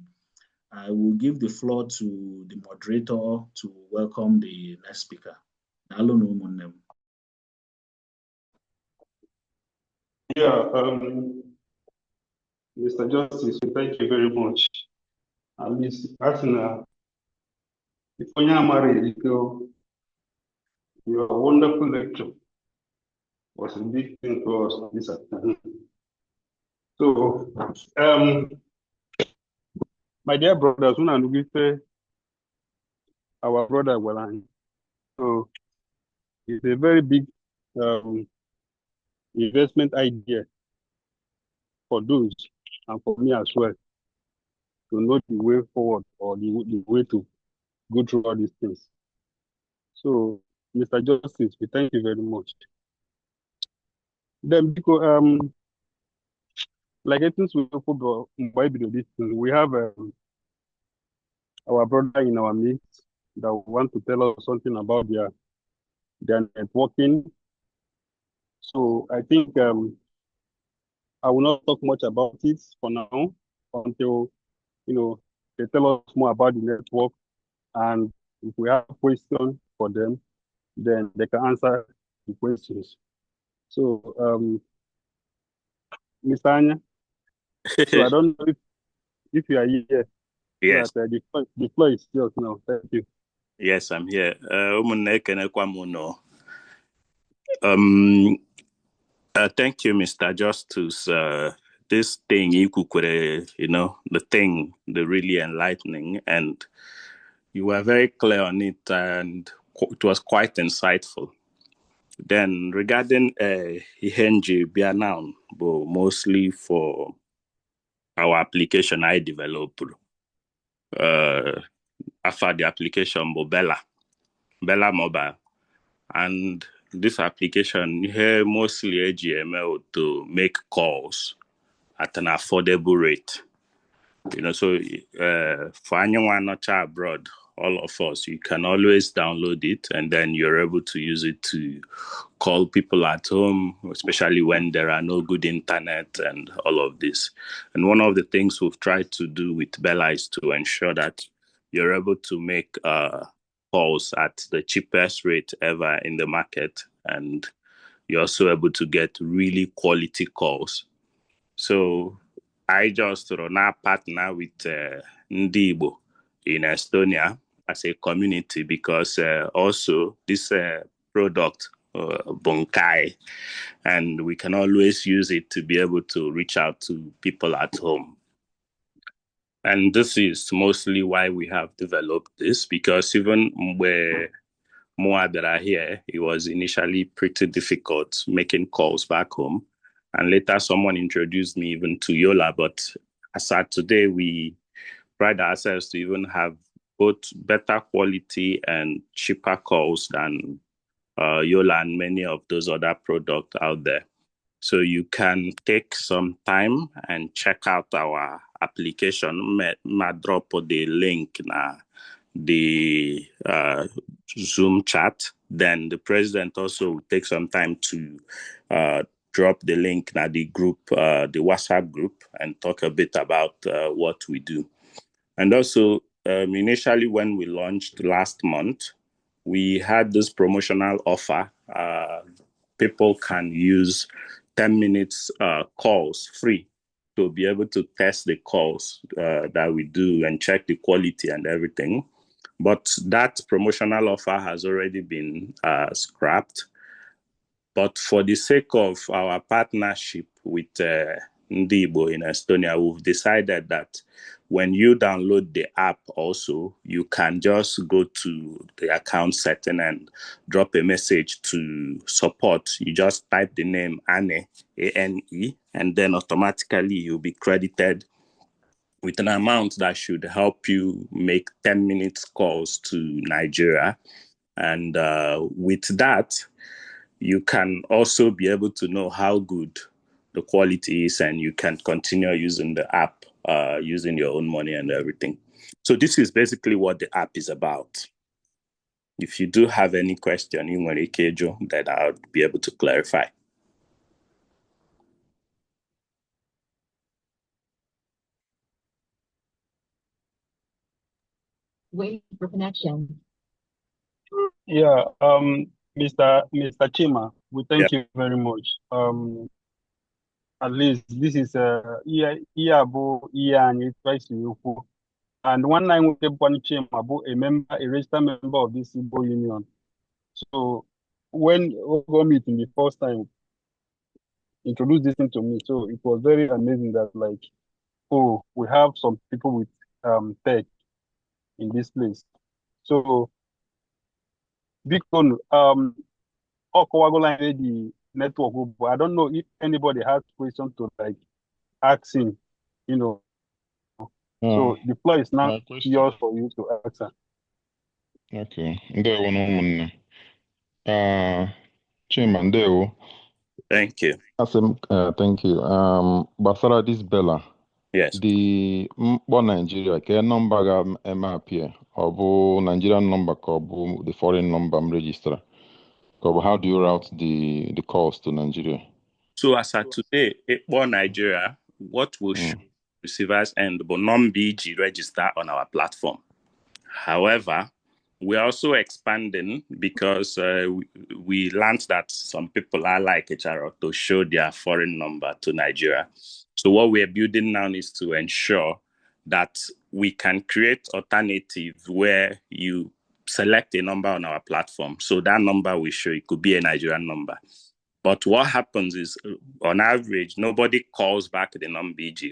I will give the floor to the moderator to welcome the next speaker. Yeah, Mr. Justice, thank you very much. At least, your wonderful lecture was a big thing for us this afternoon. So, my dear brothers, our brother Walan. So, it's a very big investment idea for those and for me as well, to know the way forward, or the way to go through all these things. So, Mr. Justice, we thank you very much. Then, because like I think we have our brother in our midst that want to tell us something about their networking. So I think I will not talk much about it for now until they tell us more about the network, and if we have questions for them, then they can answer the questions. So Mr. Anya, so I don't know if you are here. Yes. But, the floor is yours now. Thank you. Yes, I'm here. Thank you, Mr. Justice. This thing, the thing, the really enlightening, and you were very clear on it, and it was quite insightful. Then regarding Ihenji Bianoun, but mostly for our application I developed, after the application Bella Mobile, and this application here mostly AGML to make calls at an affordable rate. So for anyone not abroad, all of us, you can always download it, and then you're able to use it to call people at home, especially when there are no good internet and all of this. And one of the things we've tried to do with Bella is to ensure that you're able to make calls at the cheapest rate ever in the market, and you're also able to get really quality calls. So I just run a partner with Ndibo in Estonia as a community, because also this product, Bunkai, and we can always use it to be able to reach out to people at home. And this is mostly why we have developed this, because even where more that are here, it was initially pretty difficult making calls back home. And later someone introduced me even to Yola, but as at today, we pride ourselves to even have both better quality and cheaper calls than Yola and many of those other products out there. So you can take some time and check out our application. Ma drop the link na the Zoom chat. Then the president also will take some time to drop the link na the group, the WhatsApp group, and talk a bit about what we do. And also, initially when we launched last month, we had this promotional offer. People can use 10 minutes calls free to be able to test the calls that we do and check the quality and everything. But that promotional offer has already been scrapped. But for the sake of our partnership with Ndibo in Estonia, we've decided that when you download the app also, you can just go to the account setting and drop a message to support. You just type the name Ane, A-N-E, and then automatically you'll be credited with an amount that should help you make 10 minutes calls to Nigeria. And with that, you can also be able to know how good the quality is, and you can continue using the app, using your own money and everything. So this is basically what the app is about. If you do have any question, that I'll be able to clarify. Waiting for connection. Yeah, Mr. Chima, we thank you very much. At least this is and one night we kept one Chima, a registered member of this Igbo Union. So when we meeting the first time, introduced this thing to me, so it was very amazing that we have some people with tech in this place. So big one, the network, but I don't know if anybody has questions to ask him, So the floor is now yours for you to answer. Okay. Chima, Ndeo. Thank you. Thank you. Basara, this Bella. Yes. The mkpọ Nigeria ke number ga appear ọ bụ Nigerian number ka ọ bụ the foreign number m register ka ọ bụ how do you route the calls to Nigeria? So as at today, for Nigeria, what will show receivers end but non-BG register on our platform. However, we're also expanding because we learned that some people are like HRO to show their foreign number to Nigeria. So what we're building now is to ensure that we can create alternatives where you select a number on our platform. So that number we show, it could be a Nigerian number. But what happens is, on average, nobody calls back the non-BG.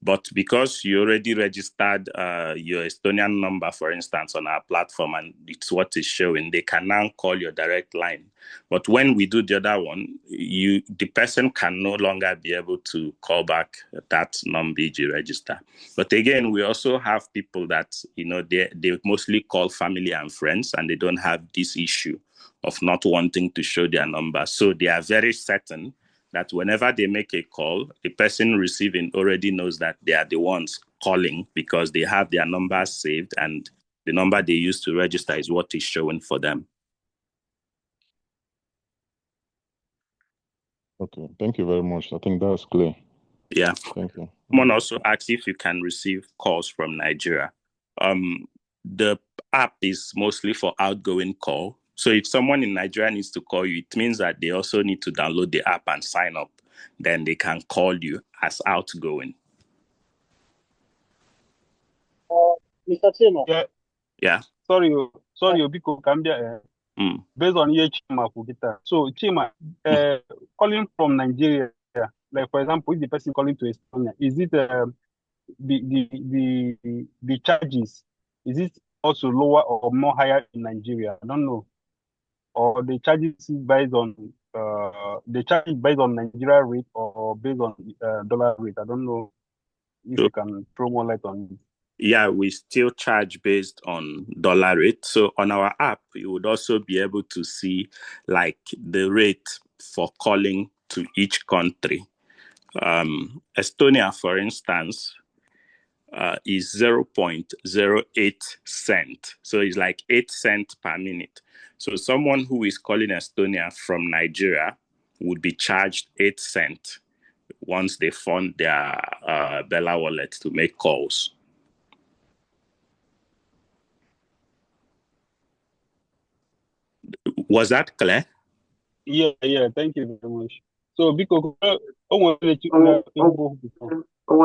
But because you already registered your Estonian number, for instance, on our platform, and it's what is showing, they can now call your direct line. But when we do the other one, the person can no longer be able to call back that non-BG register. But again, we also have people that, they mostly call family and friends, and they don't have this issue of not wanting to show their number. So they are very certain that whenever they make a call, the person receiving already knows that they are the ones calling because they have their number saved and the number they use to register is what is showing for them. Okay, thank you very much. I think that's clear. Yeah. Thank you. Someone also asked if you can receive calls from Nigeria. The app is mostly for outgoing call. So if someone in Nigeria needs to call you, it means that they also need to download the app and sign up. Then they can call you as outgoing. Mr. Chima. Yeah. Sorry, Obiko Kambia. Based on your Chima Fugita. So Chima, calling from Nigeria, like for example, if the person calling to Estonia, is it the charges? Is it also lower or more higher in Nigeria? I don't know. Or the charges is based on Nigeria rate or based on dollar rate. I don't know if you can throw more light on it. Yeah, we still charge based on dollar rate. So on our app, you would also be able to see like the rate for calling to each country. Estonia, for instance, is 0.08 cent. So it's like 8 cents per minute. So someone who is calling Estonia from Nigeria would be charged 8 cents once they fund their Bella wallet to make calls. Was that clear? Yeah, thank you very much. So because on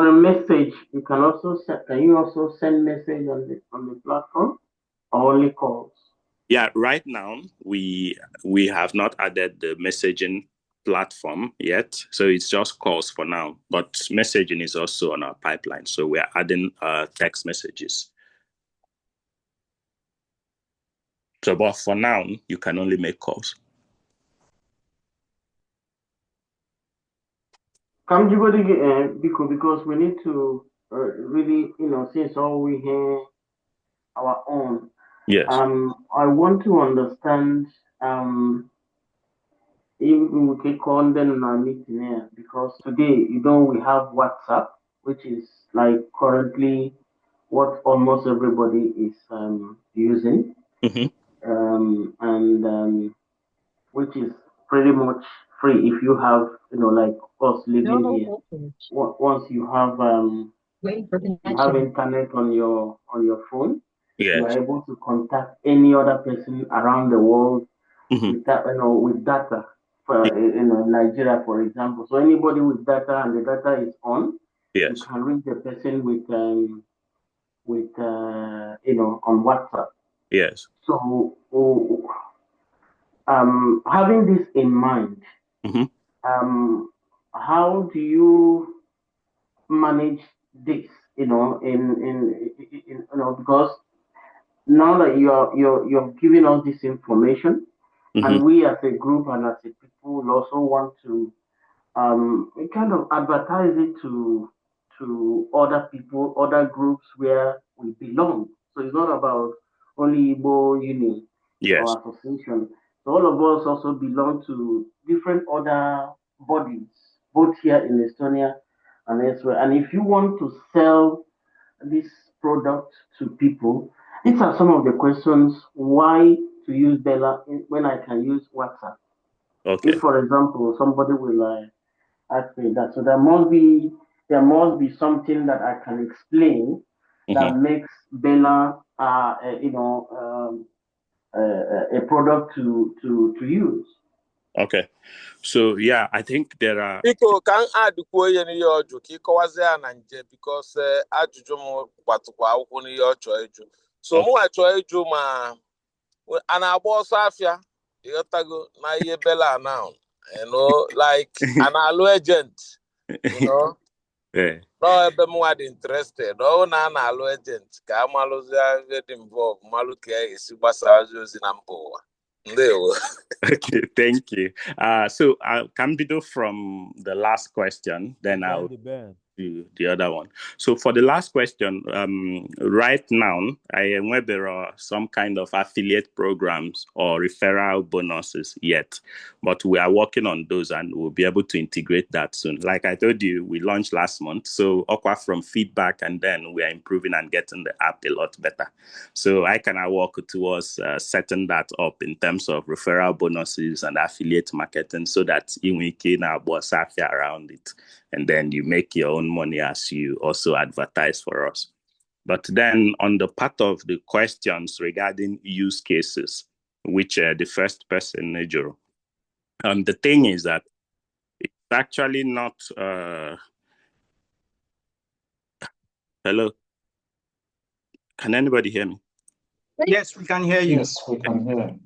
a message, you can also send message on the platform or only calls? Yeah, right now we have not added the messaging platform yet, so it's just calls for now. But messaging is also on our pipeline, so we're adding text messages. So, but for now, you can only make calls. Because we need to really, since all we hear our own. Yes. I want to understand if we can call them in our meeting here, because today, we have WhatsApp, which is like currently what almost everybody is using. Mm-hmm. Which is pretty much free if you have, like us living here. Once you have internet on your phone, yes, you are able to contact any other person around the world with that, with data. For Nigeria, for example. So anybody with data and the data is on, yes, you can reach the person with on WhatsApp. Yes. So having this in mind, how do you manage this? Because now that you're giving us this information, and we as a group and as a people also want to kind of advertise it to other people, other groups where we belong. So it's not about only Igbo Union or association. So all of us also belong to different other bodies, both here in Estonia and elsewhere. And if you want to sell this product to people, these are some of the questions why to use Bella when I can use WhatsApp. Okay. If, for example, somebody will ask me that, so there must be something that I can explain that makes Bella, a product to use. Okay. So yeah, I think there are. Biko can add kwuo n'ihe ọjụ ka ịkọwazie ya na nje because ajụjụ m gbatụkwa akwụkwọ n'ihe ọ chọọ ịjụ. So mụ achọọ ịjụ ma a na-agba ọsọ afịa ịghọtago na ihe Bella now, like a na-alụ agent, no ebe m nwa dị interested ọ na a na-alụ agent ka amalụzie ihe dị involve malụ ka esi gbasa ozi na mba ụwa. Okay, thank you. So Cambido from the last question, then I'll do the other one. So for the last question, right now, I am aware there are some kind of affiliate programs or referral bonuses yet, but we are working on those and we'll be able to integrate that soon. Like I told you, we launched last month. So Okwa from feedback, and then we are improving and getting the app a lot better. So I can work towards setting that up in terms of referral bonuses and affiliate marketing so that you can boss around it. And then you make your own money as you also advertise for us. But then on the part of the questions regarding use cases, which the first person, Nejoro, the thing is that it's actually not... Hello? Can anybody hear me? Yes, we can hear you. Yes, we can hear you.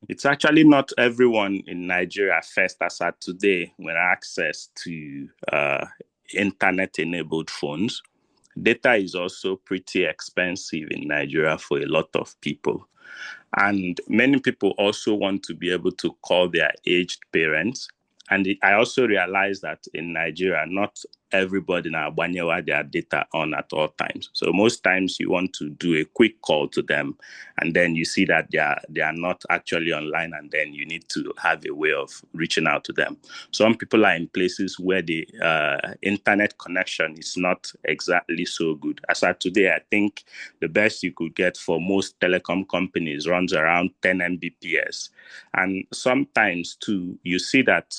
It's actually not everyone in Nigeria first as at today with access to internet-enabled phones. Data is also pretty expensive in Nigeria for a lot of people. And many people also want to be able to call their aged parents. And I also realized that in Nigeria, not everybody now their data on at all times. So most times you want to do a quick call to them, and then you see that they are not actually online, and then you need to have a way of reaching out to them. Some people are in places where the internet connection is not exactly so good. As of today, I think the best you could get for most telecom companies runs around 10 Mbps. And sometimes too, you see that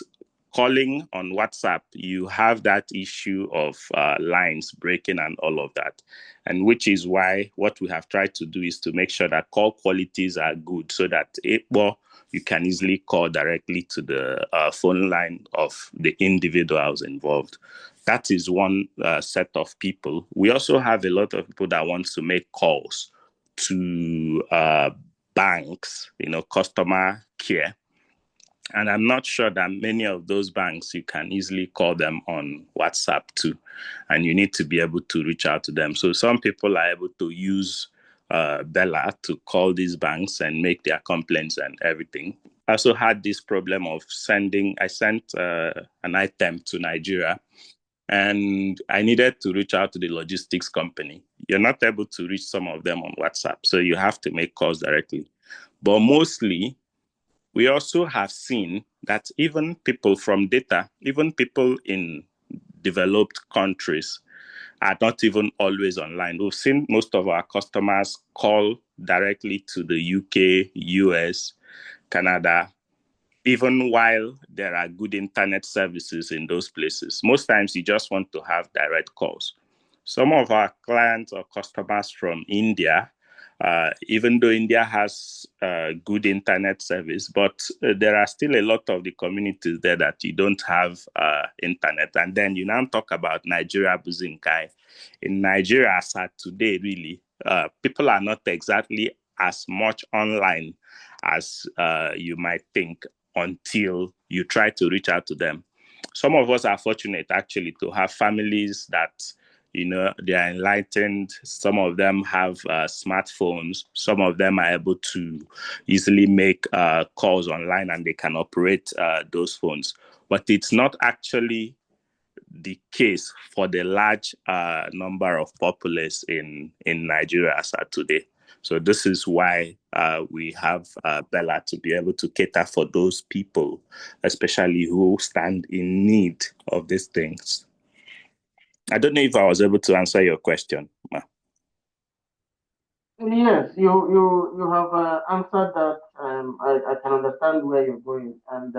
calling on WhatsApp, you have that issue of lines breaking and all of that. And which is why what we have tried to do is to make sure that call qualities are good so that you can easily call directly to the phone line of the individuals involved. That is one set of people. We also have a lot of people that want to make calls to banks, customer care. And I'm not sure that many of those banks, you can easily call them on WhatsApp too. And you need to be able to reach out to them. So some people are able to use Bella to call these banks and make their complaints and everything. I also had this problem of I sent an item to Nigeria, and I needed to reach out to the logistics company. You're not able to reach some of them on WhatsApp, so you have to make calls directly. But mostly, we also have seen that even people from data, even people in developed countries are not even always online. We've seen most of our customers call directly to the UK, US, Canada, even while there are good internet services in those places. Most times you just want to have direct calls. Some of our clients or customers from India, even though India has good internet service, but there are still a lot of the communities there that you don't have internet. And then you now talk about Nigeria Buzinkai. In Nigeria, as at today, really, people are not exactly as much online as you might think until you try to reach out to them. Some of us are fortunate, actually, to have families that they are enlightened. Some of them have smartphones. Some of them are able to easily make calls online and they can operate those phones. But it's not actually the case for the large number of populace in Nigeria as of today. So this is why we have Bella to be able to cater for those people, especially who stand in need of these things. I don't know if I was able to answer your question, Ma. Yes, you have answered that. I can understand where you're going, and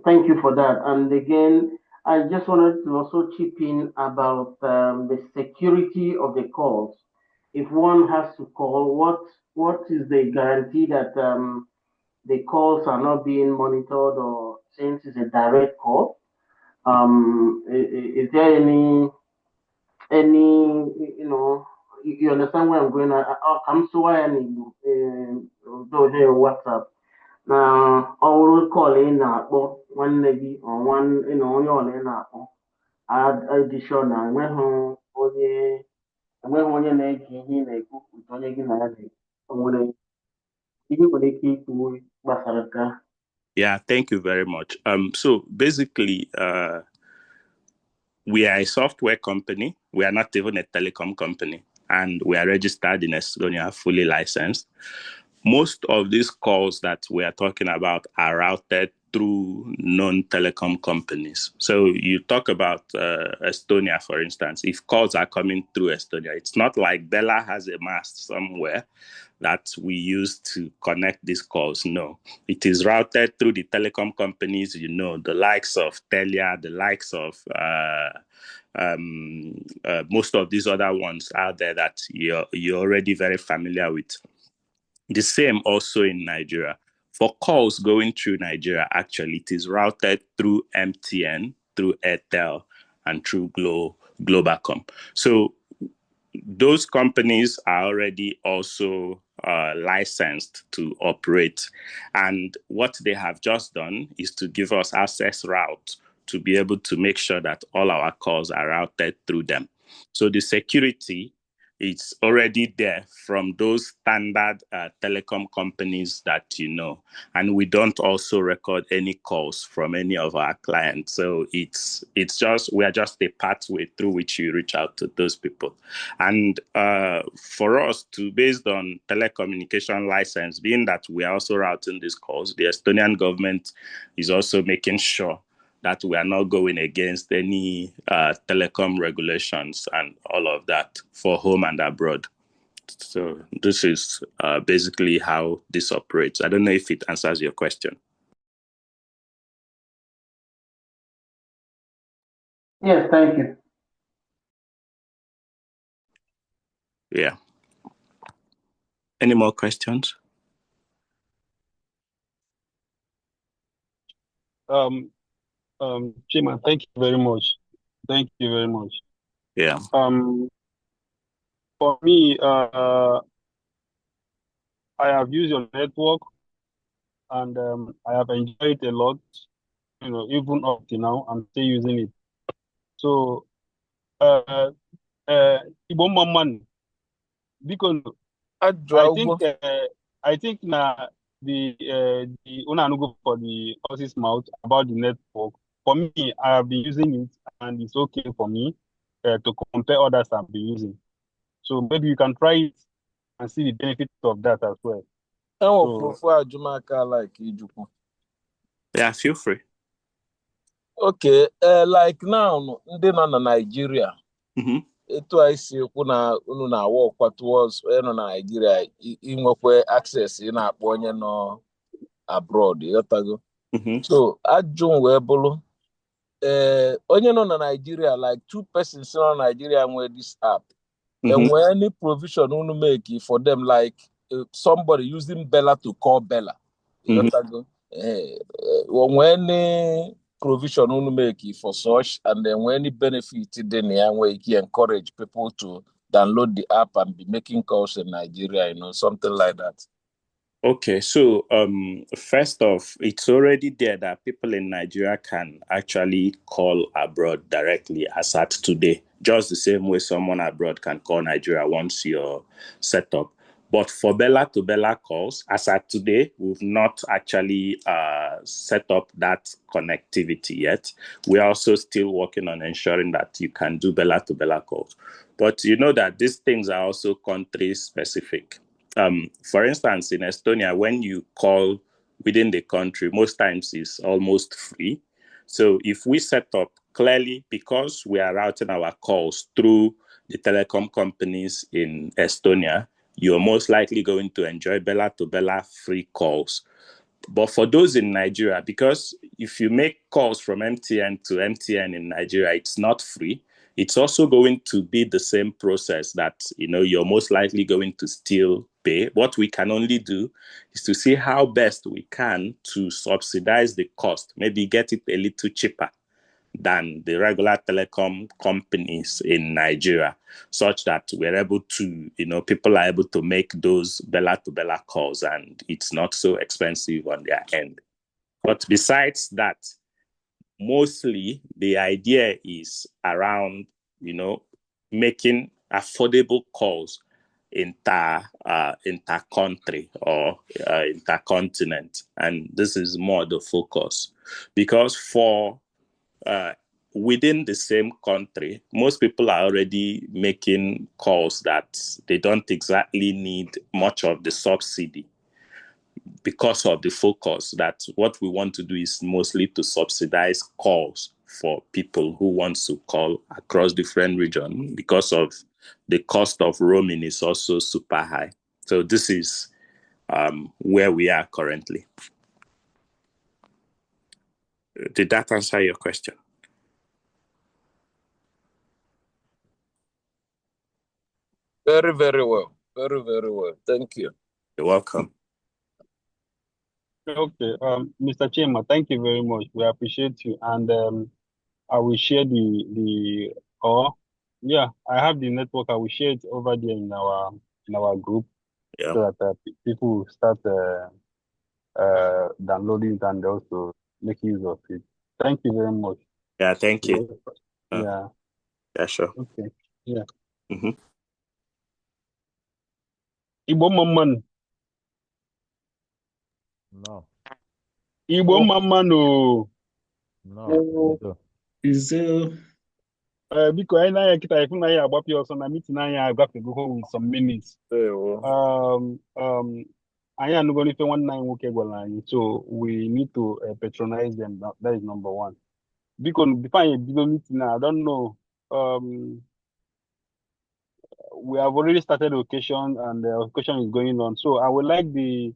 thank you for that. And again, I just wanted to also chip in about the security of the calls. If one has to call, what is the guarantee that the calls are not being monitored, or since it's a direct call? Is there any you understand where I'm going? I'll come to why I need WhatsApp. Now, all call in one lady or one, only on in add additional when onye na-ege ihe ị na-ekwu nke onye gị na ya na-ekwu nwere ihe nwere ike ikwu gbasara nke ahụ. Yeah, thank you very much. So basically, we are a software company. We are not even a telecom company, and we are registered in Estonia, fully licensed. Most of these calls that we are talking about are routed through non-telecom companies. So you talk about Estonia, for instance. If calls are coming through Estonia, it's not like Bella has a mast somewhere that we use to connect these calls. No, it is routed through the telecom companies, the likes of Telia, the likes of most of these other ones out there that you're already very familiar with. The same also in Nigeria. For calls going through Nigeria, actually, it is routed through MTN, through Airtel, and through Globacom. So those companies are already also licensed to operate. And what they have just done is to give us access route to be able to make sure that all our calls are routed through them. So the security is already there from those standard telecom companies that and we don't also record any calls from any of our clients. So we are just a pathway through which you reach out to those people. And for us to, based on telecommunication license, being that we are also routing these calls, the Estonian government is also making sure that we are not going against any telecom regulations and all of that for home and abroad. So this is basically how this operates. I don't know if it answers your question. Yes, thank you. Yeah. Any more questions? Chima, thank you very much. Thank you very much. Yeah. For me, I have used your network, and I have enjoyed it a lot. Even up to now, I'm still using it. So, Igbo Mamman, because I think now the unanugo for the horse's mouth about the network. For me, I have been using it, and it's okay for me to compare others I've been using. So maybe you can try it and see the benefits of that as well. Yeah, feel free. Okay, like now, ndị nọ na Nigeria, etu anyị si ekwu na unu na-awa ọkwa towards onye nọ na Nigeria inwekwe access ị na-akpọ onye nọ abroad, ịghọtago? So ajụ wee bụrụ onye nọ na Nigeria, like 2 persons nọ na Nigeria nwee this app, enwee any provision unu make for them, like somebody using Bella to call Bella, ịghọtago? Enwee any provision unu make for such, and then when any benefit then where you can encourage people to download the app and be making calls in Nigeria, something like that. Okay, so first off, it's already there that people in Nigeria can actually call abroad directly as at today, just the same way someone abroad can call Nigeria once you're set up. But for Bella to Bella calls, as at today, we've not actually set up that connectivity yet. We're also still working on ensuring that you can do Bella to Bella calls. But you know that these things are also country specific. For instance, in Estonia, when you call within the country, most times it's almost free. So if we set up clearly, because we are routing our calls through the telecom companies in Estonia, you're most likely going to enjoy Bella to Bella free calls. But for those in Nigeria, because if you make calls from MTN to MTN in Nigeria, it's not free. It's also going to be the same process that, you're most likely going to still pay. What we can only do is to see how best we can to subsidize the cost, maybe get it a little cheaper than the regular telecom companies in Nigeria, such that we're able to, people are able to make those Bella to Bella calls and it's not so expensive on their end. But besides that, mostly the idea is around, making affordable calls inter-country or intercontinent. And this is more the focus, because for within the same country, most people are already making calls that they don't exactly need much of the subsidy, because of the focus that what we want to do is mostly to subsidize calls for people who want to call across different regions, because of the cost of roaming is also super high. So this is where we are currently. Did that answer your question? Very, very well. Very, very well. Thank you. You're welcome. Okay, Mr. Chima, thank you very much. We appreciate you, and I will share I have the network. I will share it over there in our group, so that people will start downloading it and also make use of it. Thank you very much. Yeah, thank you. Yeah. Yeah, sure. Okay. Yeah. Mm-hmm. Igbo Mamman. No. Igbo Mamman. No. Is Biko anyị na-anya kịta ifu na ya agbapụ ọsọ na meeting anyị agafego with some minutes. Anyị anụgo n'ife nwanne anyị nwoke gwara anyị, so we need to patronize them. That is number one. Biko before anyị ebido meeting, I don't know. We have already started the occasion and the occasion is going on. So I would like the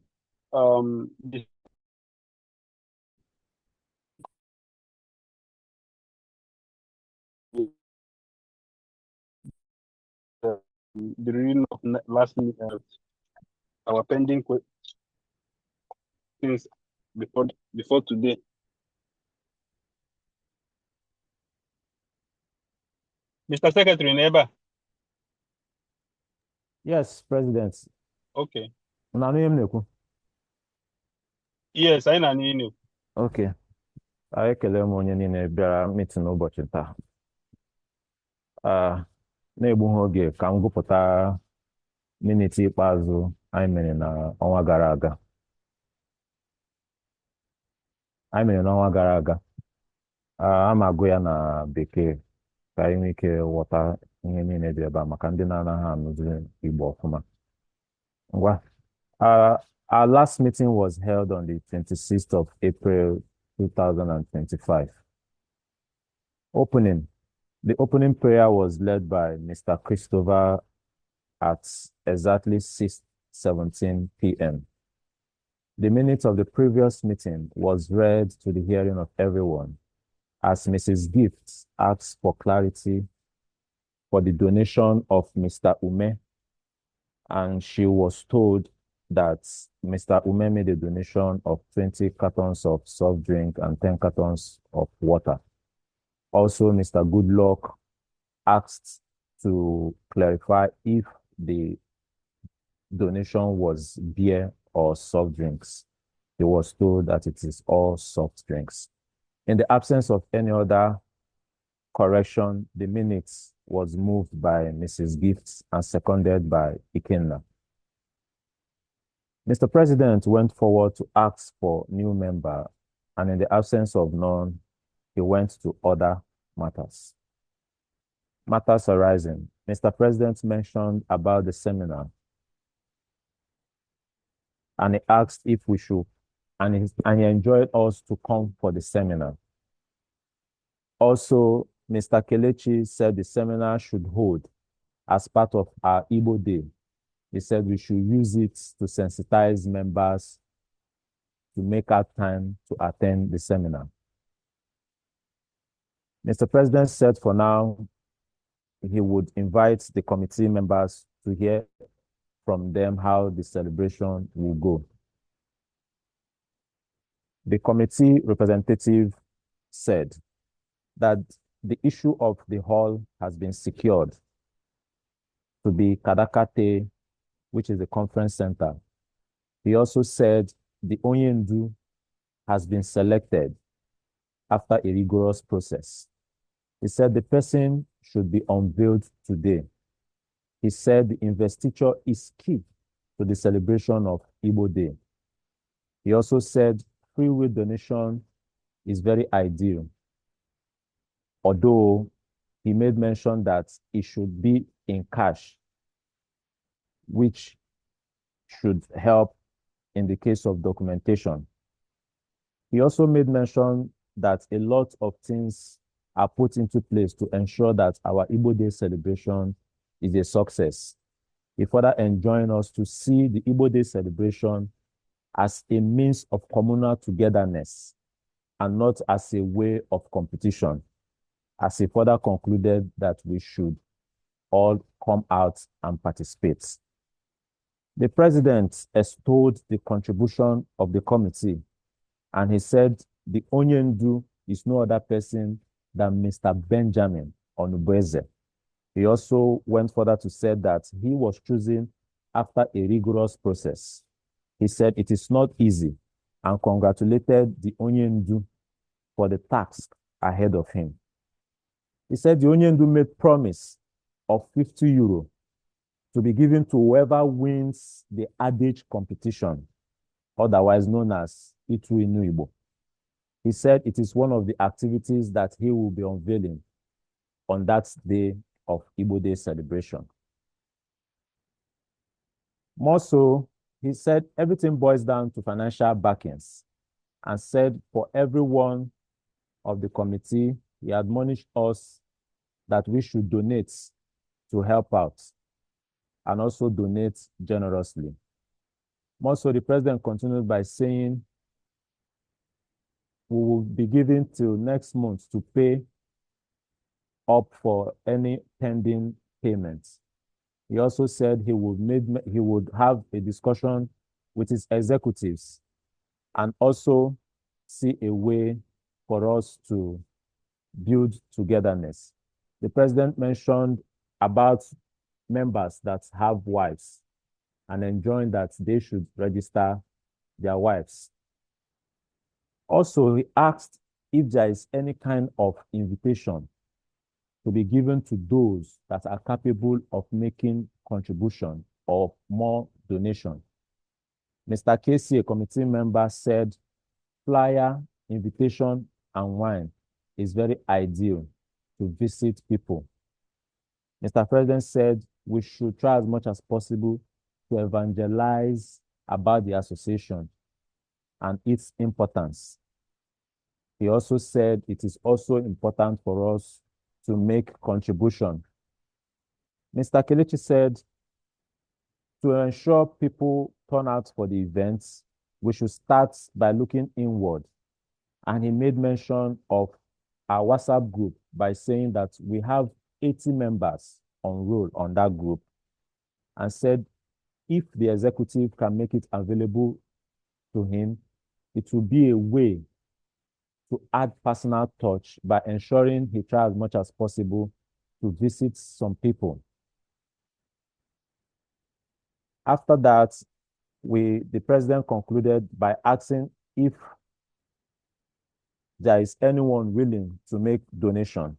reading of last minute our pending questions before today. Mr. Secretary, neighbor. Yes, President. Okay. Yes, I know. Okay. I ekele m onye niile bịara meeting ụbọchị taa. Na-egbughị oge ka m gụpụta miniti ikpeazụ anyị mere n'ọnwa gara aga. A ma agụ ya na Bekee ka anyị nwee ike ghọta ihe niile dị ebe a maka ndị na-anaghị anụzi Igbo ọfụma. Ngwa. Our last meeting was held on the 26th of April 2025. The opening prayer was led by Mr. Christopher at exactly 6:17 p.m. The minutes of the previous meeting was read to the hearing of everyone, as Mrs. Gift asked for clarity for the donation of Mr. Ume, and she was told that Mr. Ume made a donation of 20 cartons of soft drink and 10 cartons of water. Also, Mr. Goodluck asked to clarify if the donation was beer or soft drinks. He was told that it is all soft drinks. In the absence of any other correction, the minutes was moved by Mrs. Gifts and seconded by Ikenna. Mr. President went forward to ask for new member, and in the absence of none, he went to other matters. Matters arising. Mr. President mentioned about the seminar, and he asked if we should, and he enjoyed us to come for the seminar. Also, Mr. Kelechi said the seminar should hold as part of our Igbo Day. He said we should use it to sensitize members to make out time to attend the seminar. Mr. President said for now, he would invite the committee members to hear from them how the celebration will go. The committee representative said that the issue of the hall has been secured to be Kadakate, which is the conference center. He also said the Onyendu has been selected after a rigorous process. He said the person should be unveiled today. He said the investiture is key to the celebration of Igbo Day. He also said free will donation is very ideal, although he made mention that it should be in cash, which should help in the case of documentation. He also made mention that a lot of things are put into place to ensure that our Igbo Day celebration is a success. He further enjoined us to see the Igbo Day celebration as a means of communal togetherness and not as a way of competition, as he further concluded that we should all come out and participate. The president extolled the contribution of the committee, and he said the Onyendu is no other person than Mr. Benjamin Onubeze. He also went further to say that he was chosen after a rigorous process. He said it is not easy and congratulated the Onyendu for the task ahead of him. He said the Onyendu made promise of 50 euro to be given to whoever wins the adage competition, otherwise known as Itu Inu Igbo. He said it is one of the activities that he will be unveiling on that day of Igbo Day celebration. More so, he said everything boils down to financial backings, and said for every one of the committee, he admonished us that we should donate to help out and also donate generously. More so, the president continued by saying we will be given till next month to pay up for any pending payments. He also said he would have a discussion with his executives and also see a way for us to build togetherness. The president mentioned about members that have wives and enjoined that they should register their wives. Also, he asked if there is any kind of invitation to be given to those that are capable of making contribution or more donation. Mr. Casey, a committee member, said flyer, invitation, and wine is very ideal to visit people. Mr. President said we should try as much as possible to evangelize about the association and its importance. He also said it is also important for us to make contribution. Mr. Kelechi said to ensure people turn out for the events, we should start by looking inward. And he made mention of our WhatsApp group by saying that we have 80 members enrolled on that group, and said if the executive can make it available to him, it will be a way to add personal touch by ensuring he tries as much as possible to visit some people. After that, the president concluded by asking if there is anyone willing to make donation.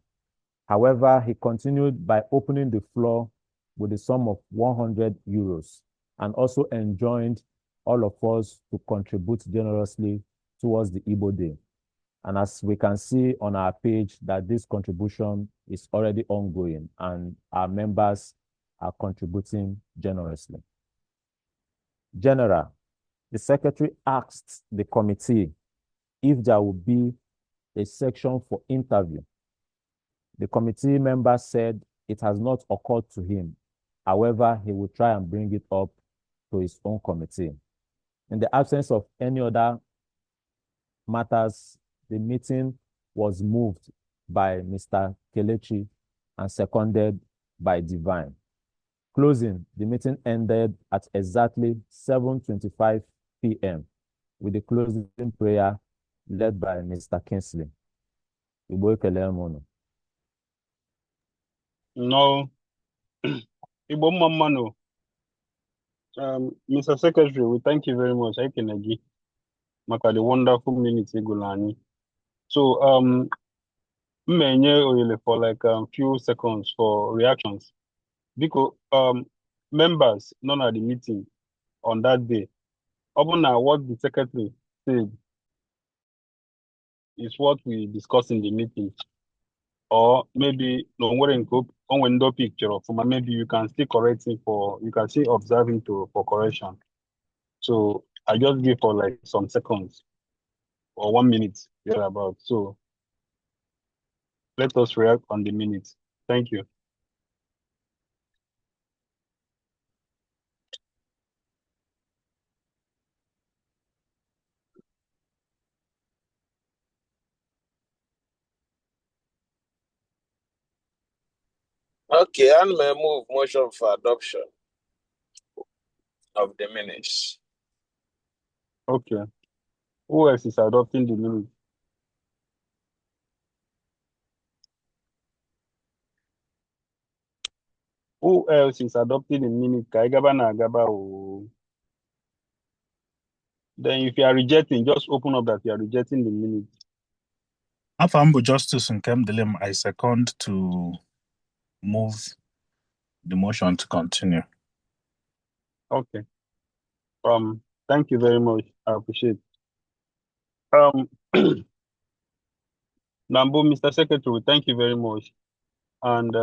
However, he continued by opening the floor with a sum of 100 euros and also enjoined all of us to contribute generously towards the Igbo Day. And as we can see on our page, that this contribution is already ongoing and our members are contributing generously. General, the secretary asked the committee if there will be a section for interview. The committee member said it has not occurred to him. However, he will try and bring it up to his own committee. In the absence of any other matters, the meeting was moved by Mr. Kelechi and seconded by Divine. Closing, the meeting ended at exactly 7:25 p.m. with the closing prayer led by Mr. Kingsley. No, Igbo Mamano. Mr. Secretary, we thank you very much. I can agree. Maka the wonderful minutes Igulani. So, for like a few seconds for reactions. Because members, none at the meeting on that day. Upon what the secretary said is what we discussed in the meeting. Or maybe no on window picture of maybe you can still correct it you can still observe him for correction. So I just give for like some seconds or 1 minute thereabout. So let us react on the minutes. Thank you. Okay, and may move motion for adoption of the minutes. Okay. Who else is adopting the minutes? Who else is adopting the minutes? Then if you are rejecting, just open up that you are rejecting the minutes. Afambo Justice Nkem Dilem, I second to move the motion to continue. Okay. Thank you very much. I appreciate. Nambo, Mr. Secretary, thank you very much. And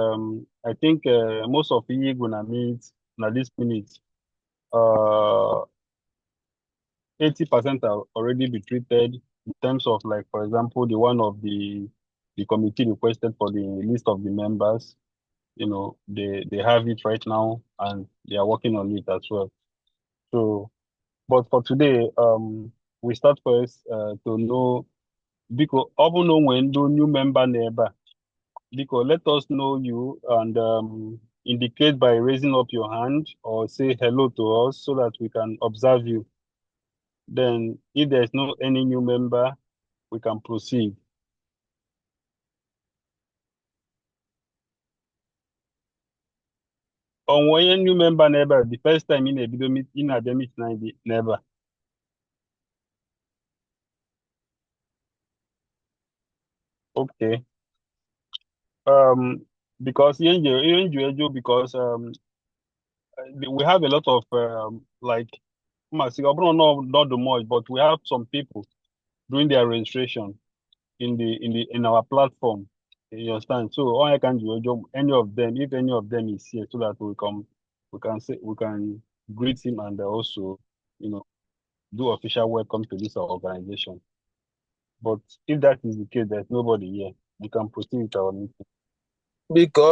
I think most of you gonna meet now this minute. 80% are already be treated in terms of, like, for example, the one of the committee requested for the list of the members. You know, they have it right now and they are working on it as well. So, but for today, we start first to know because even know when do new member neighbor. Because let us know you and indicate by raising up your hand or say hello to us so that we can observe you. Then if there's no any new member, we can proceed. On one new member never, the first time in a video meet in a meet never. Okay. Because because we have a lot of like not the much, but we have some people doing their registration in our platform. You understand? So all I can do any of them, if any of them is here, so that we can greet him and also, you know, do official welcome to this organization. But if that is the case, there's nobody here. We can proceed with our meeting. Because